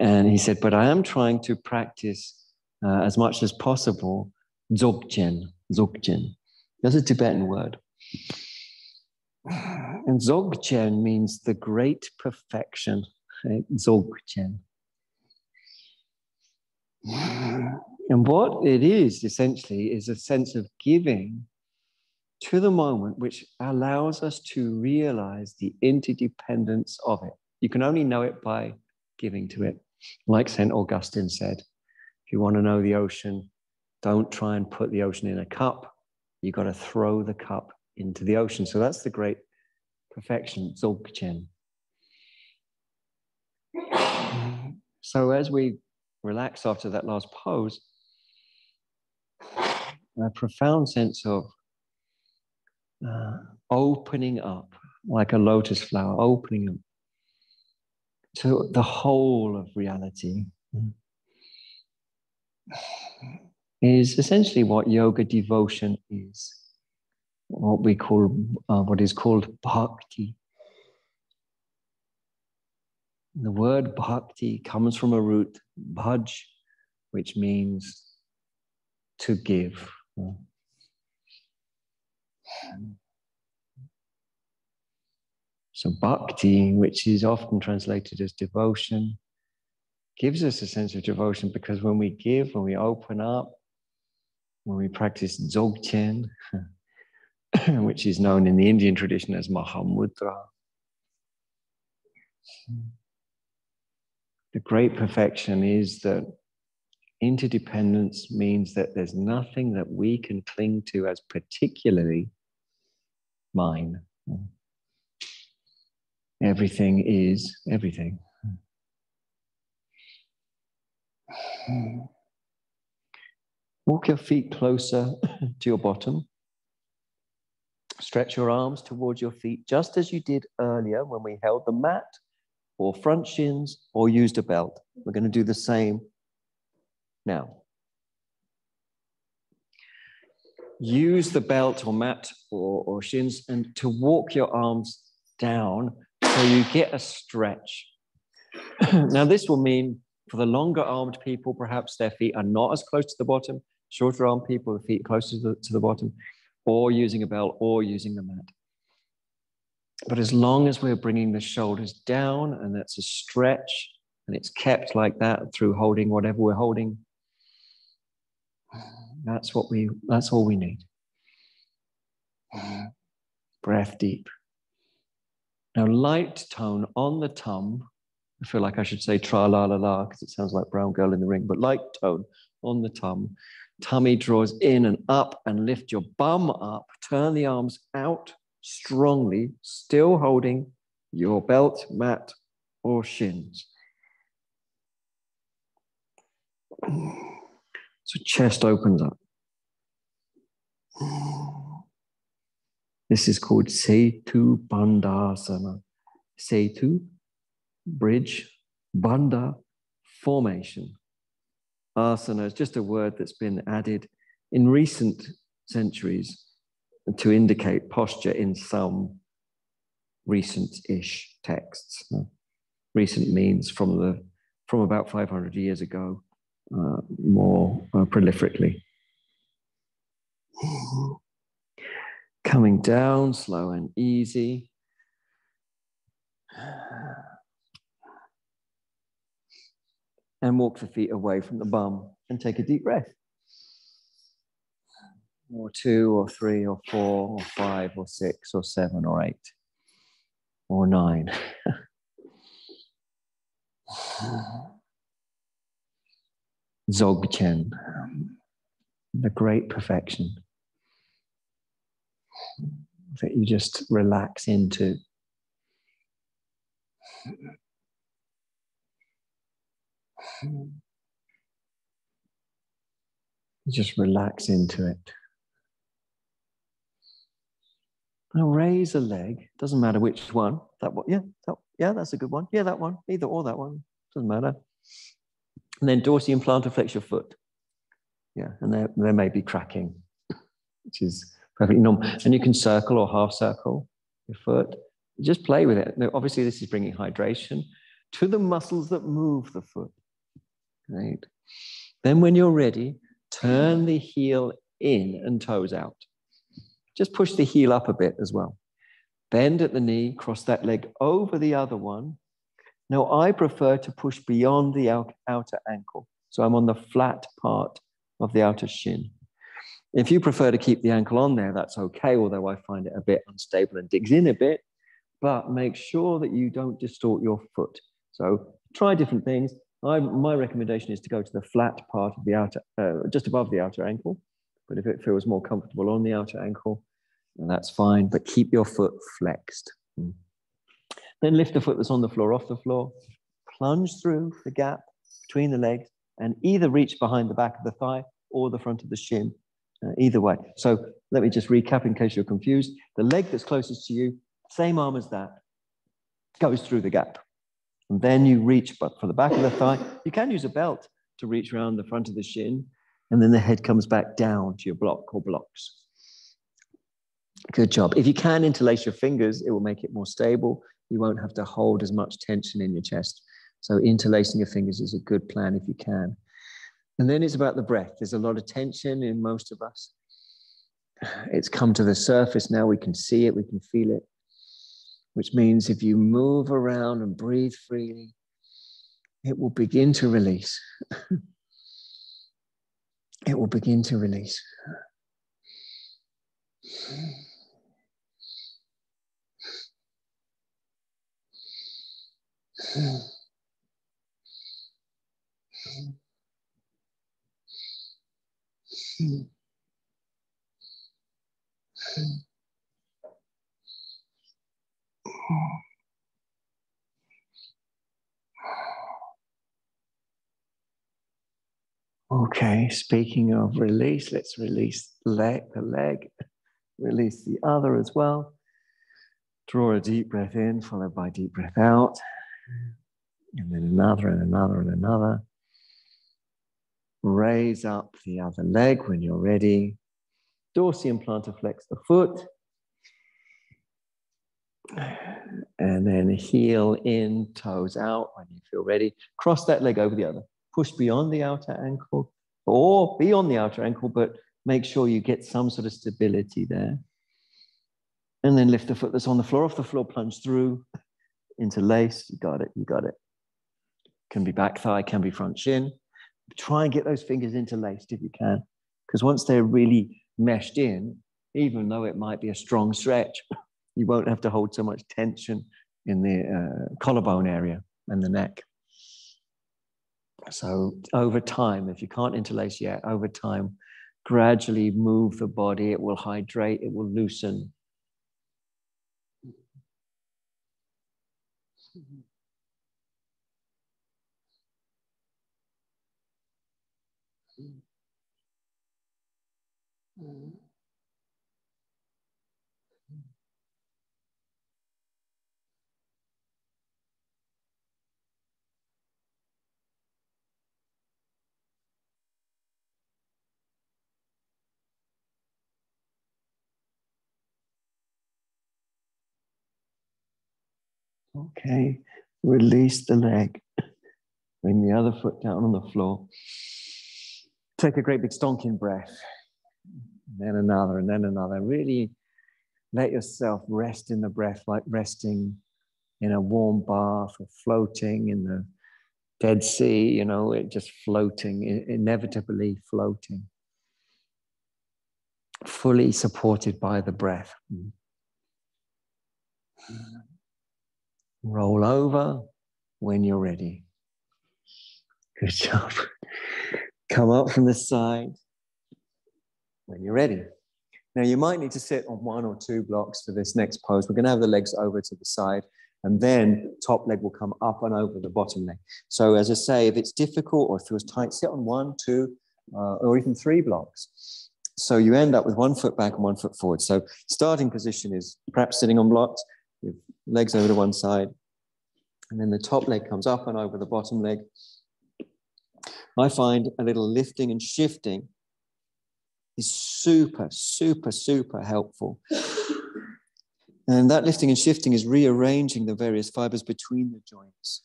And he said, but I am trying to practice as much as possible Dzogchen. Dzogchen. That's a Tibetan word. And Dzogchen means the great perfection. Right? Dzogchen. And what it is essentially is a sense of giving to the moment, which allows us to realize the interdependence of it. You can only know it by giving to it. Like St. Augustine said, if you want to know the ocean, don't try and put the ocean in a cup. You've got to throw the cup into the ocean. So that's the great perfection, Dzogchen. So as we relax after that last pose, a profound sense of opening up, like a lotus flower, opening up to the whole of reality is essentially what yoga devotion is. What is called bhakti. The word bhakti comes from a root bhaj, which means to give. So bhakti, which is often translated as devotion, gives us a sense of devotion because when we give, when we open up, when we practice Dzogchen, which is known in the Indian tradition as Mahamudra, the great perfection is that interdependence means that there's nothing that we can cling to as particularly mine. Everything is everything. Walk your feet closer to your bottom. Stretch your arms towards your feet, just as you did earlier when we held the mat or front shins or used a belt. We're going to do the same now. Use the belt or mat or shins and to walk your arms down so you get a stretch. Now this will mean for the longer armed people, perhaps their feet are not as close to the bottom. Shorter armed people, the feet closer to the bottom, or using a belt or using the mat. But as long as we're bringing the shoulders down and that's a stretch and it's kept like that through holding whatever we're holding, that's all we need. Breath deep. Now light tone on the tum. I feel like I should say tra-la-la-la because it sounds like Brown Girl in the Ring, but light tone on the tum. Tummy draws in and up and lift your bum up. Turn the arms out strongly, still holding your belt, mat, or shins. So chest opens up. This is called Setu Bandhasana. Setu, bridge, bandha, formation. Asana is just a word that's been added in recent centuries to indicate posture in some recent-ish texts. Recent means from about 500 years ago, more prolifically. Coming down, slow and easy. And walk the feet away from the bum and take a deep breath. Or 2 or 3 or 4 or 5 or 6 or 7 or 8 or 9. Dzogchen, the great perfection that you just relax into. Just relax into it. Now raise a leg. Doesn't matter which one. That one, yeah, that's a good one. Yeah, that one. Either or that one. Doesn't matter. And then dorsally and plantar flex your foot. Yeah, and there may be cracking, which is perfectly normal. And you can circle or half circle your foot. Just play with it. Now, obviously, this is bringing hydration to the muscles that move the foot. Right. Then when you're ready, turn the heel in and toes out. Just push the heel up a bit as well. Bend at the knee, cross that leg over the other one. Now, I prefer to push beyond the outer ankle. So I'm on the flat part of the outer shin. If you prefer to keep the ankle on there, that's okay, although I find it a bit unstable and digs in a bit. But make sure that you don't distort your foot. So try different things. My recommendation is to go to the flat part of the outer, just above the outer ankle. But if it feels more comfortable on the outer ankle, then that's fine. But keep your foot flexed. Then lift the foot that's on the floor off the floor. Plunge through the gap between the legs and either reach behind the back of the thigh or the front of the shin. Either way. So let me just recap in case you're confused. The leg that's closest to you, same arm as that, goes through the gap. And then you reach for the back of the thigh. You can use a belt to reach around the front of the shin. And then the head comes back down to your block or blocks. Good job. If you can interlace your fingers, it will make it more stable. You won't have to hold as much tension in your chest. So interlacing your fingers is a good plan if you can. And then it's about the breath. There's a lot of tension in most of us. It's come to the surface now. We can see it. We can feel it. Which means if you move around and breathe freely, it will begin to release. It will begin to release. Okay, speaking of release, let's release the leg, release the other as well. Draw a deep breath in, followed by deep breath out. And then another and another and another. Raise up the other leg when you're ready. Dorsally and plantar flex the foot. And then heel in, toes out when you feel ready. Cross that leg over the other. Push beyond the outer ankle or beyond the outer ankle, but make sure you get some sort of stability there. And then lift the foot that's on the floor off the floor, plunge through, interlace. You got it, you got it. Can be back thigh, can be front shin. Try and get those fingers interlaced if you can, because once they're really meshed in, even though it might be a strong stretch, you won't have to hold so much tension in the collarbone area and the neck. So over time, if you can't interlace yet, over time, gradually move the body. It will hydrate, it will loosen. Okay, release the leg. Bring the other foot down on the floor. Take a great big stonking breath. And then another, and then another. Really let yourself rest in the breath, like resting in a warm bath or floating in the Dead Sea, you know, it just floating, inevitably floating. Fully supported by the breath. Roll over when you're ready. Good job. Come up from the side when you're ready. Now you might need to sit on 1 or 2 blocks for this next pose. We're going to have the legs over to the side, and then top leg will come up and over the bottom leg. So as I say, if it's difficult or feels tight, sit on 1, 2, or even 3 blocks. So you end up with 1 foot back and 1 foot forward. So starting position is perhaps sitting on blocks, with legs over to one side, and then the top leg comes up and over the bottom leg. I find a little lifting and shifting is super, super, super helpful. And that lifting and shifting is rearranging the various fibers between the joints.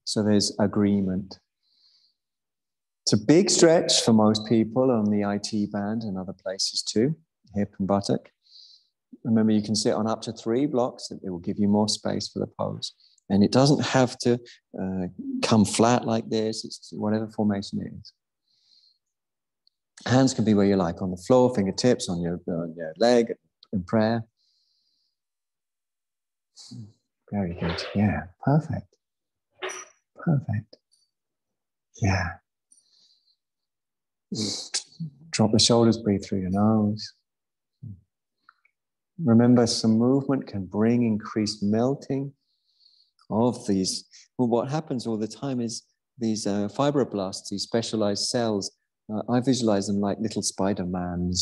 So there's agreement. It's a big stretch for most people on the IT band and other places too, hip and buttock. Remember, you can sit on up to 3 blocks. It will give you more space for the pose. And it doesn't have to come flat like this. It's whatever formation it is. Hands can be where you like, on the floor, fingertips, on your leg in prayer. Very good. Yeah, perfect. Perfect. Yeah. Drop the shoulders, breathe through your nose. Remember, some movement can bring increased melting of these. Well, what happens all the time is these fibroblasts, these specialized cells, I visualize them like little Spider-Men,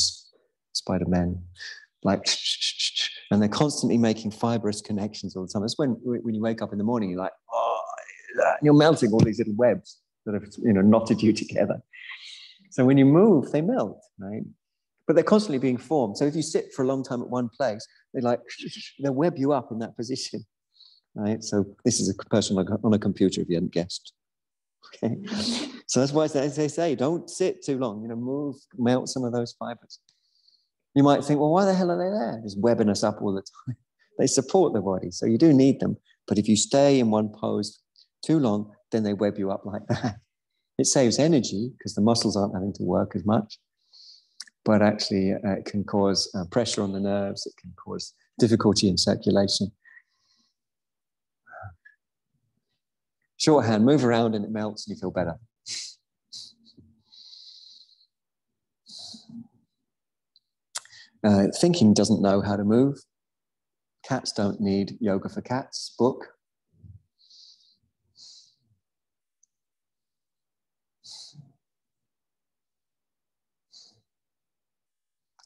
like, and they're constantly making fibrous connections all the time. That's when you wake up in the morning, you're like, oh, you're melting all these little webs that have, knotted you together. So when you move, they melt, right? But they're constantly being formed. So if you sit for a long time at one place, they'll web you up in that position, right? So this is a person on a computer, if you hadn't guessed. Okay, so that's why they say don't sit too long. Move, melt some of those fibers. You might think, well, why the hell are they there? Just webbing us up all the time. They support the body, so you do need them. But if you stay in one pose too long, then they web you up like that. It saves energy because the muscles aren't having to work as much. But actually, it can cause pressure on the nerves. It can cause difficulty in circulation. Shorthand, move around and it melts and you feel better. Thinking doesn't know how to move. Cats don't need Yoga for Cats book.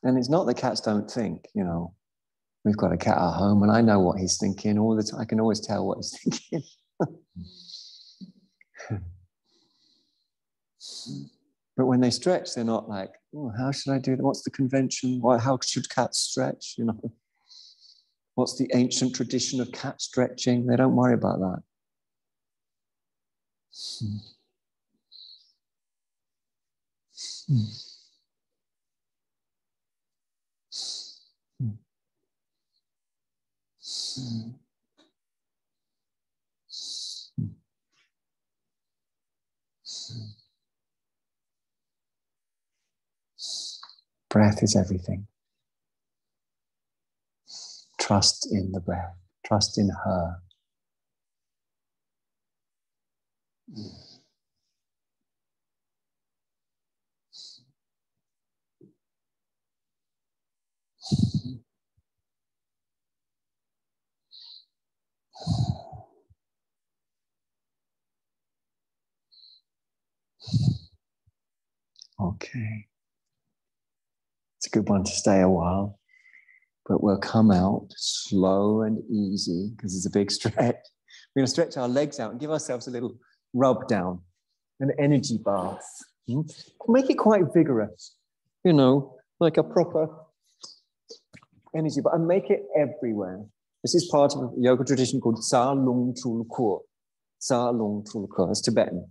And it's not that cats don't think, we've got a cat at home and I know what he's thinking all the time. I can always tell what he's thinking. But when they stretch, they're not like, oh, how should I do that? What's the convention? How should cats stretch? What's the ancient tradition of cat stretching? They don't worry about that. Breath is everything. Trust in the breath. Trust in her. Okay. It's a good one to stay a while, but we'll come out slow and easy because it's a big stretch. We're going to stretch our legs out and give ourselves a little rub down, an energy bath. Make it quite vigorous, like a proper energy bath, and make it everywhere. This is part of a yoga tradition called Tsa Lung Chul Kur. Tsa Lung Chul Kur. It's Tibetan.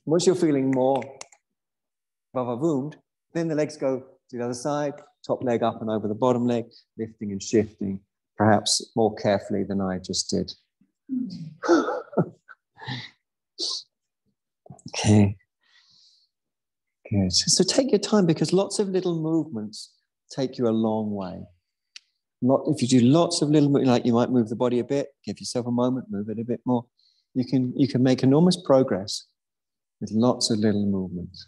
Once you're feeling more vavavoond, then the legs go to the other side, top leg up and over the bottom leg, lifting and shifting, perhaps more carefully than I just did. Okay. Good. So take your time because lots of little movements take you a long way. If you do lots of little movements, like you might move the body a bit, give yourself a moment, move it a bit more. You can make enormous progress with lots of little movements.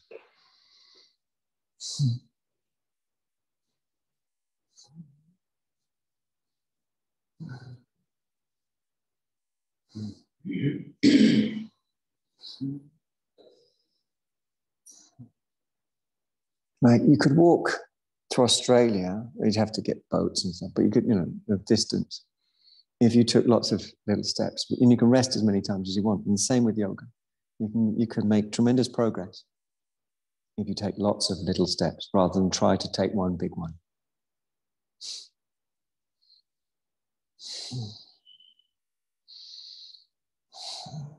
Like you could walk to Australia, you'd have to get boats and stuff, but you could, the distance, if you took lots of little steps, and you can rest as many times as you want. And the same with yoga. You can make tremendous progress if you take lots of little steps rather than try to take one big one.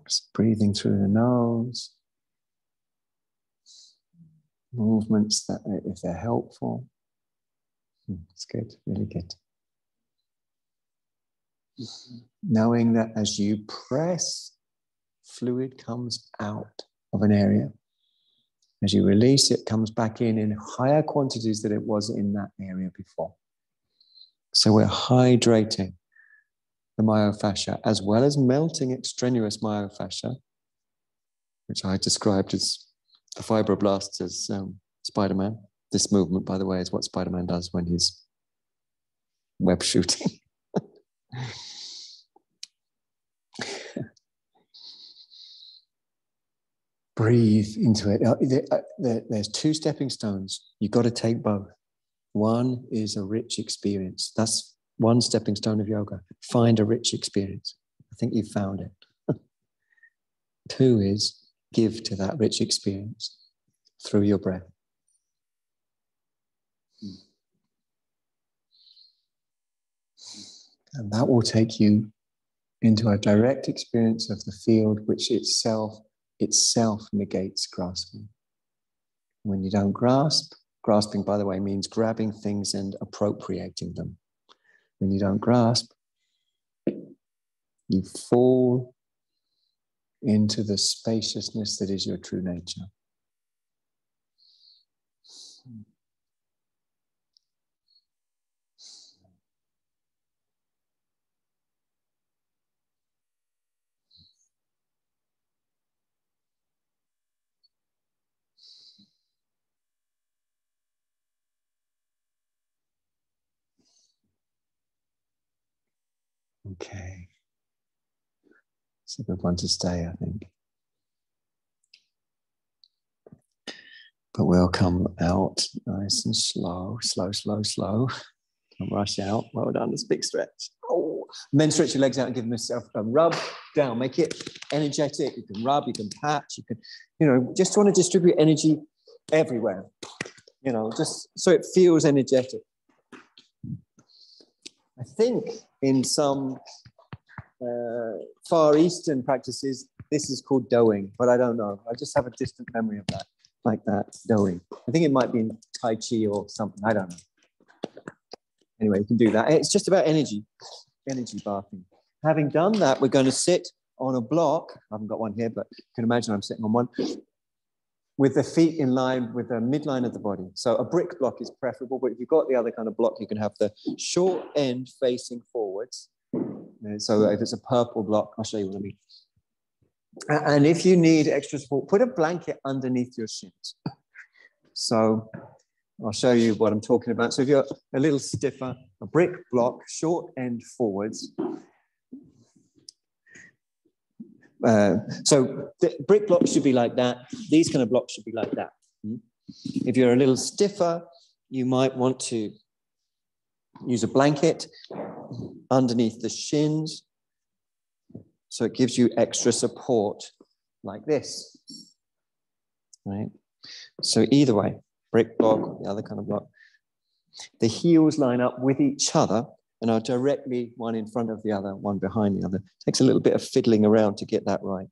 Just breathing through the nose. Movements that, if they're helpful. It's good, really good. Knowing that as you press, fluid comes out of an area. As you release, it comes back in higher quantities than it was in that area before. So we're hydrating the myofascia as well as melting extraneous myofascia, which I described as the fibroblasts as Spider-Man. This movement, by the way, is what Spider-Man does when he's web shooting. Breathe into it. There's two stepping stones. You've got to take both. One is a rich experience. That's one stepping stone of yoga. Find a rich experience. I think you've found it. Two is give to that rich experience through your breath. And that will take you into a direct experience of the field, which itself negates grasping. When you don't grasp, grasping, by the way, means grabbing things and appropriating them. When you don't grasp, you fall into the spaciousness that is your true nature. Okay. It's a good one to stay, I think. But we'll come out nice and slow, slow, slow, slow. Don't rush out. Well done, this big stretch. Oh. And then stretch your legs out and give yourself a rub down. Make it energetic. You can rub, you can patch, you can, just want to distribute energy everywhere. Just so it feels energetic. I think in some Far Eastern practices, this is called doing, but I don't know. I just have a distant memory of that, like that, doing. I think it might be in Tai Chi or something. I don't know. Anyway, you can do that. It's just about energy bathing. Having done that, we're going to sit on a block. I haven't got one here, but you can imagine I'm sitting on one with the feet in line with the midline of the body. So a brick block is preferable, but if you've got the other kind of block, you can have the short end facing forwards. So if it's a purple block, I'll show you what I mean. And if you need extra support, put a blanket underneath your shins. So I'll show you what I'm talking about. So if you're a little stiffer, a brick block, short end forwards. So the brick blocks should be like that. These kind of blocks should be like that. If you're a little stiffer, you might want to use a blanket underneath the shins. So it gives you extra support like this, right? So either way, brick block, the other kind of block. The heels line up with each other and are directly one in front of the other, one behind the other. It takes a little bit of fiddling around to get that right.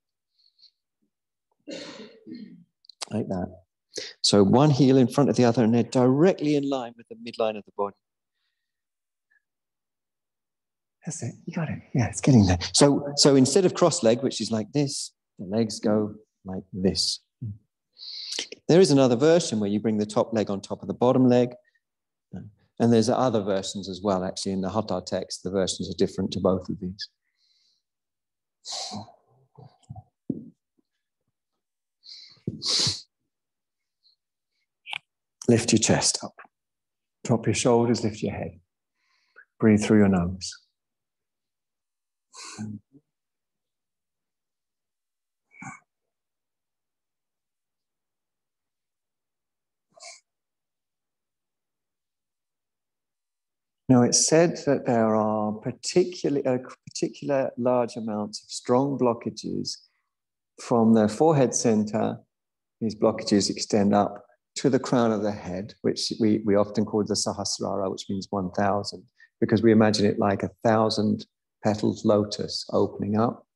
Like that. So one heel in front of the other and they're directly in line with the midline of the body. That's it, you got it. Yeah, it's getting there. So instead of cross leg, which is like this, the legs go like this. There is another version where you bring the top leg on top of the bottom leg. And there's other versions as well, actually, in the Hatha text, the versions are different to both of these. Lift your chest up. Drop your shoulders, lift your head. Breathe through your nose. Now, it's said that there are particular large amounts of strong blockages from the forehead center. These blockages extend up to the crown of the head, which we often call the Sahasrara, which means 1,000, because we imagine it like 1,000 petaled lotus opening up.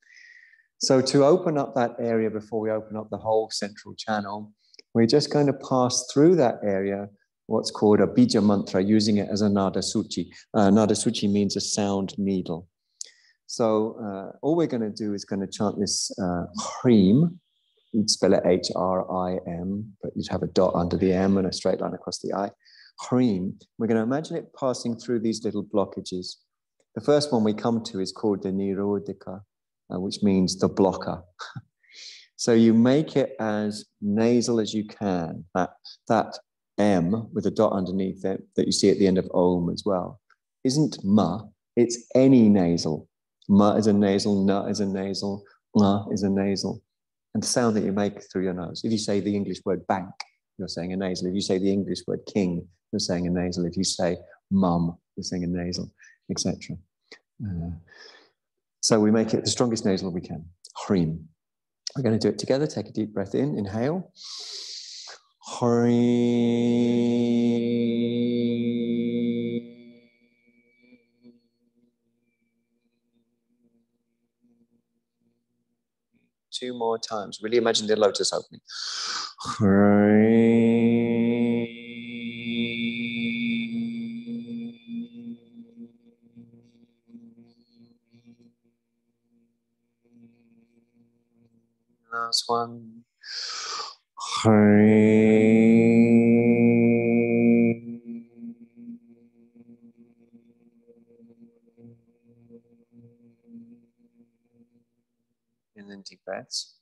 So to open up that area before we open up the whole central channel, we're just going to pass through that area, what's called a bija mantra, using it as a nada suchi. Nada suchi means a sound needle. So all we're going to do is going to chant this hrim. You'd spell it H-R-I-M, but you'd have a dot under the M and a straight line across the I. Hrim. We're going to imagine it passing through these little blockages. The first one we come to is called the Nirodhika, which means the blocker. So you make it as nasal as you can. That M with a dot underneath it that you see at the end of Om as well isn't ma, it's any nasal. Ma is a nasal, na is a nasal, na is a nasal. And the sound that you make through your nose. If you say the English word bank, you're saying a nasal. If you say the English word king, you're saying a nasal. If you say mum, you're saying a nasal, etc. So we make it the strongest nasal we can. Hrim. We're going to do it together. Take a deep breath in. Inhale. Hrim. Two more times. Really imagine the lotus opening. Last one. And then deep breaths.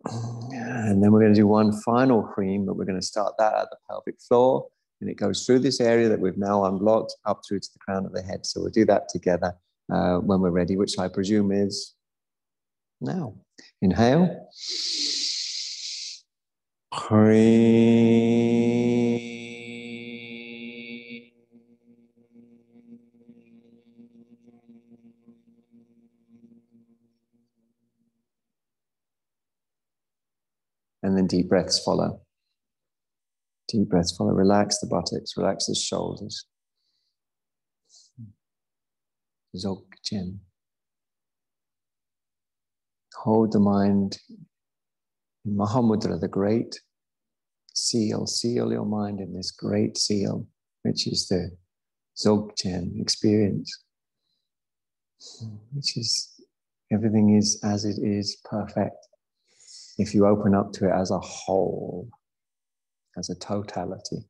And then we're going to do one final cream, but we're going to start that at the pelvic floor. And it goes through this area that we've now unblocked up through to the crown of the head. So we'll do that together when we're ready, which I presume is now. Inhale. And then deep breaths follow. Deep breaths follow. Relax the buttocks, relax the shoulders. Dzogchen. Hold the mind in Mahamudra, the great seal. Seal your mind in this great seal, which is the Dzogchen experience, which is everything is as it is, perfect. If you open up to it as a whole, as a totality.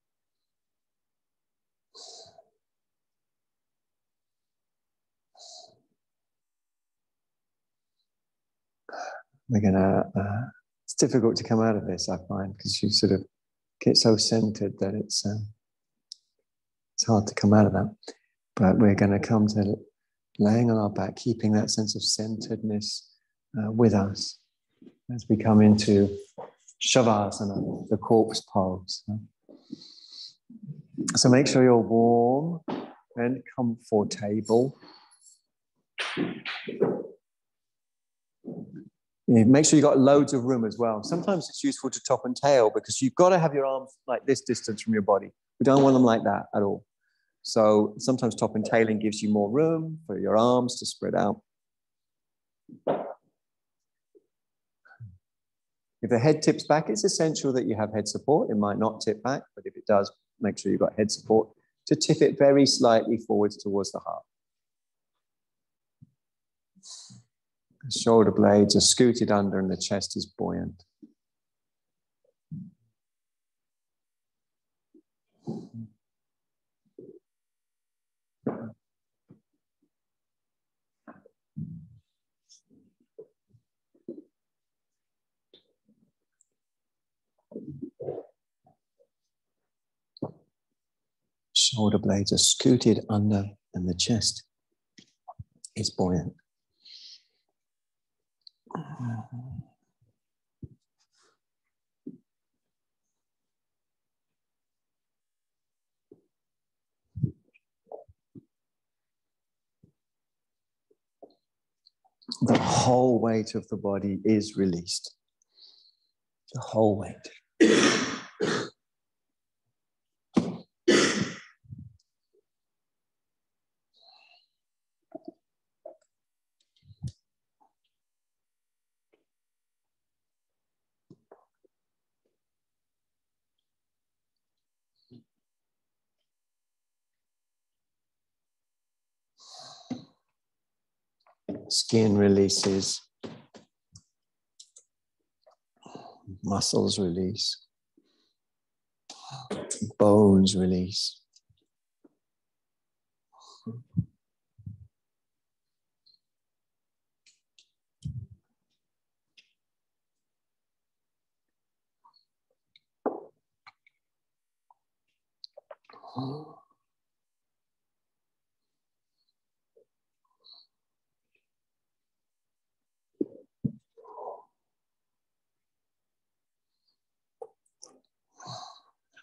We're gonna, it's difficult to come out of this, I find, because you sort of get so centered that it's hard to come out of that. But we're gonna come to laying on our back, keeping that sense of centeredness with us as we come into Shavasana, the corpse pose. So make sure you're warm and comfortable. Yeah, make sure you've got loads of room as well. Sometimes it's useful to top and tail because you've got to have your arms like this distance from your body. We don't want them like that at all. So sometimes top and tailing gives you more room for your arms to spread out. If the head tips back, it's essential that you have head support. It might not tip back, but if it does, make sure you've got head support to tip it very slightly forwards towards the heart. The shoulder blades are scooted under and the chest is buoyant. Shoulder blades are scooted under and the chest is buoyant. the whole weight of the body is released. The whole weight. Skin releases, muscles release, bones release.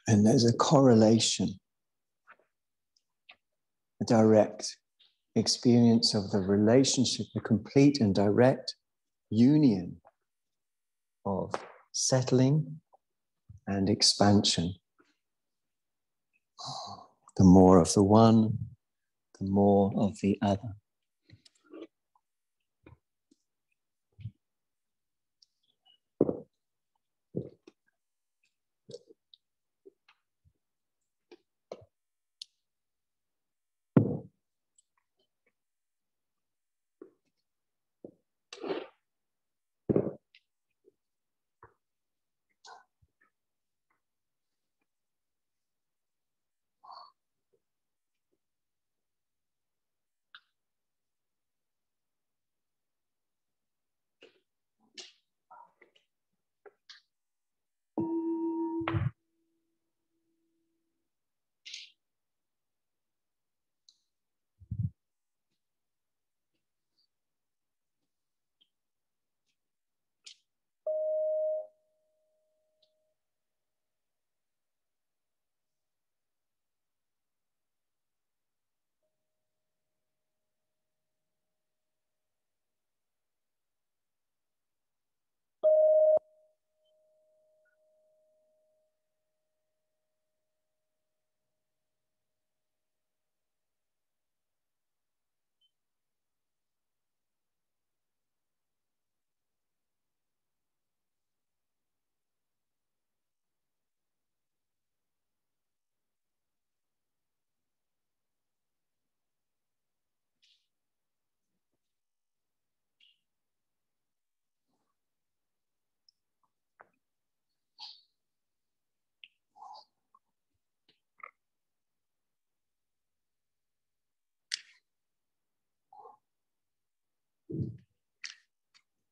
And there's a correlation, a direct experience of the relationship, the complete and direct union of settling and expansion. The more of the one, the more of the other.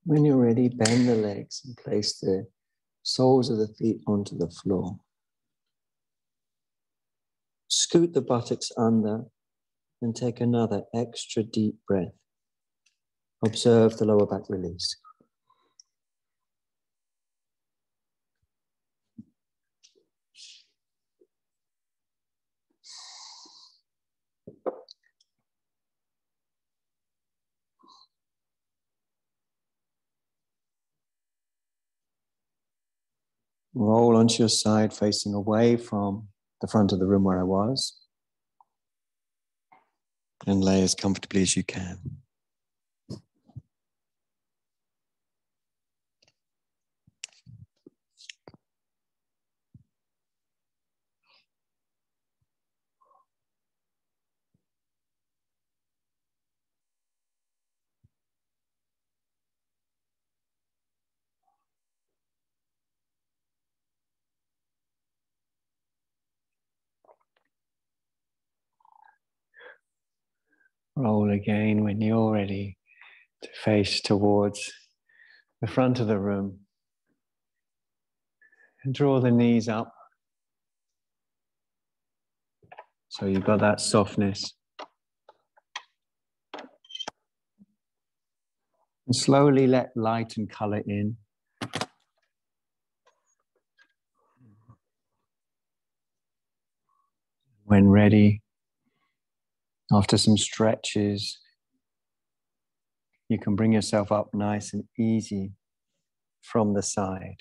When you're ready, bend the legs and place the soles of the feet onto the floor. Scoot the buttocks under and take another extra deep breath. Observe the lower back release. Roll onto your side, facing away from the front of the room where I was. And lay as comfortably as you can. Roll again when you're ready to face towards the front of the room. And draw the knees up. So you've got that softness. And slowly let light and color in. When ready, after some stretches, you can bring yourself up nice and easy from the side.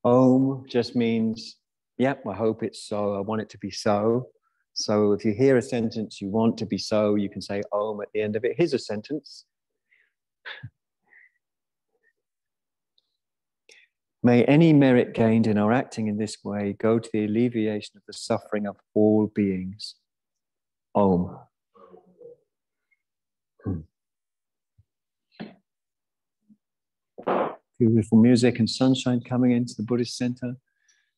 Om just means, yep, I hope it's so, I want it to be so. So if you hear a sentence you want to be so, you can say Om at the end of it. Here's a sentence. May any merit gained in our acting in this way go to the alleviation of the suffering of all beings. Om. Beautiful music and sunshine coming into the Buddhist Centre.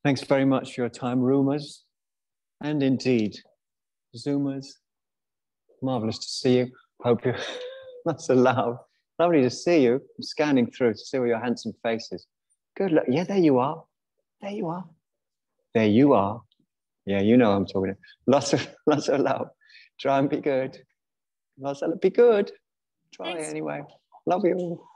Thanks very much for your time, Roomers, and indeed, Zoomers. Marvellous to see you. Hope you, that's so loud. Lovely to see you. I'm scanning through to see all your handsome faces. Good luck. Yeah, there you are. There you are. There you are. Yeah, you know I'm talking. Lots of love. Try and be good. Lots of be good. Try anyway. Love you all.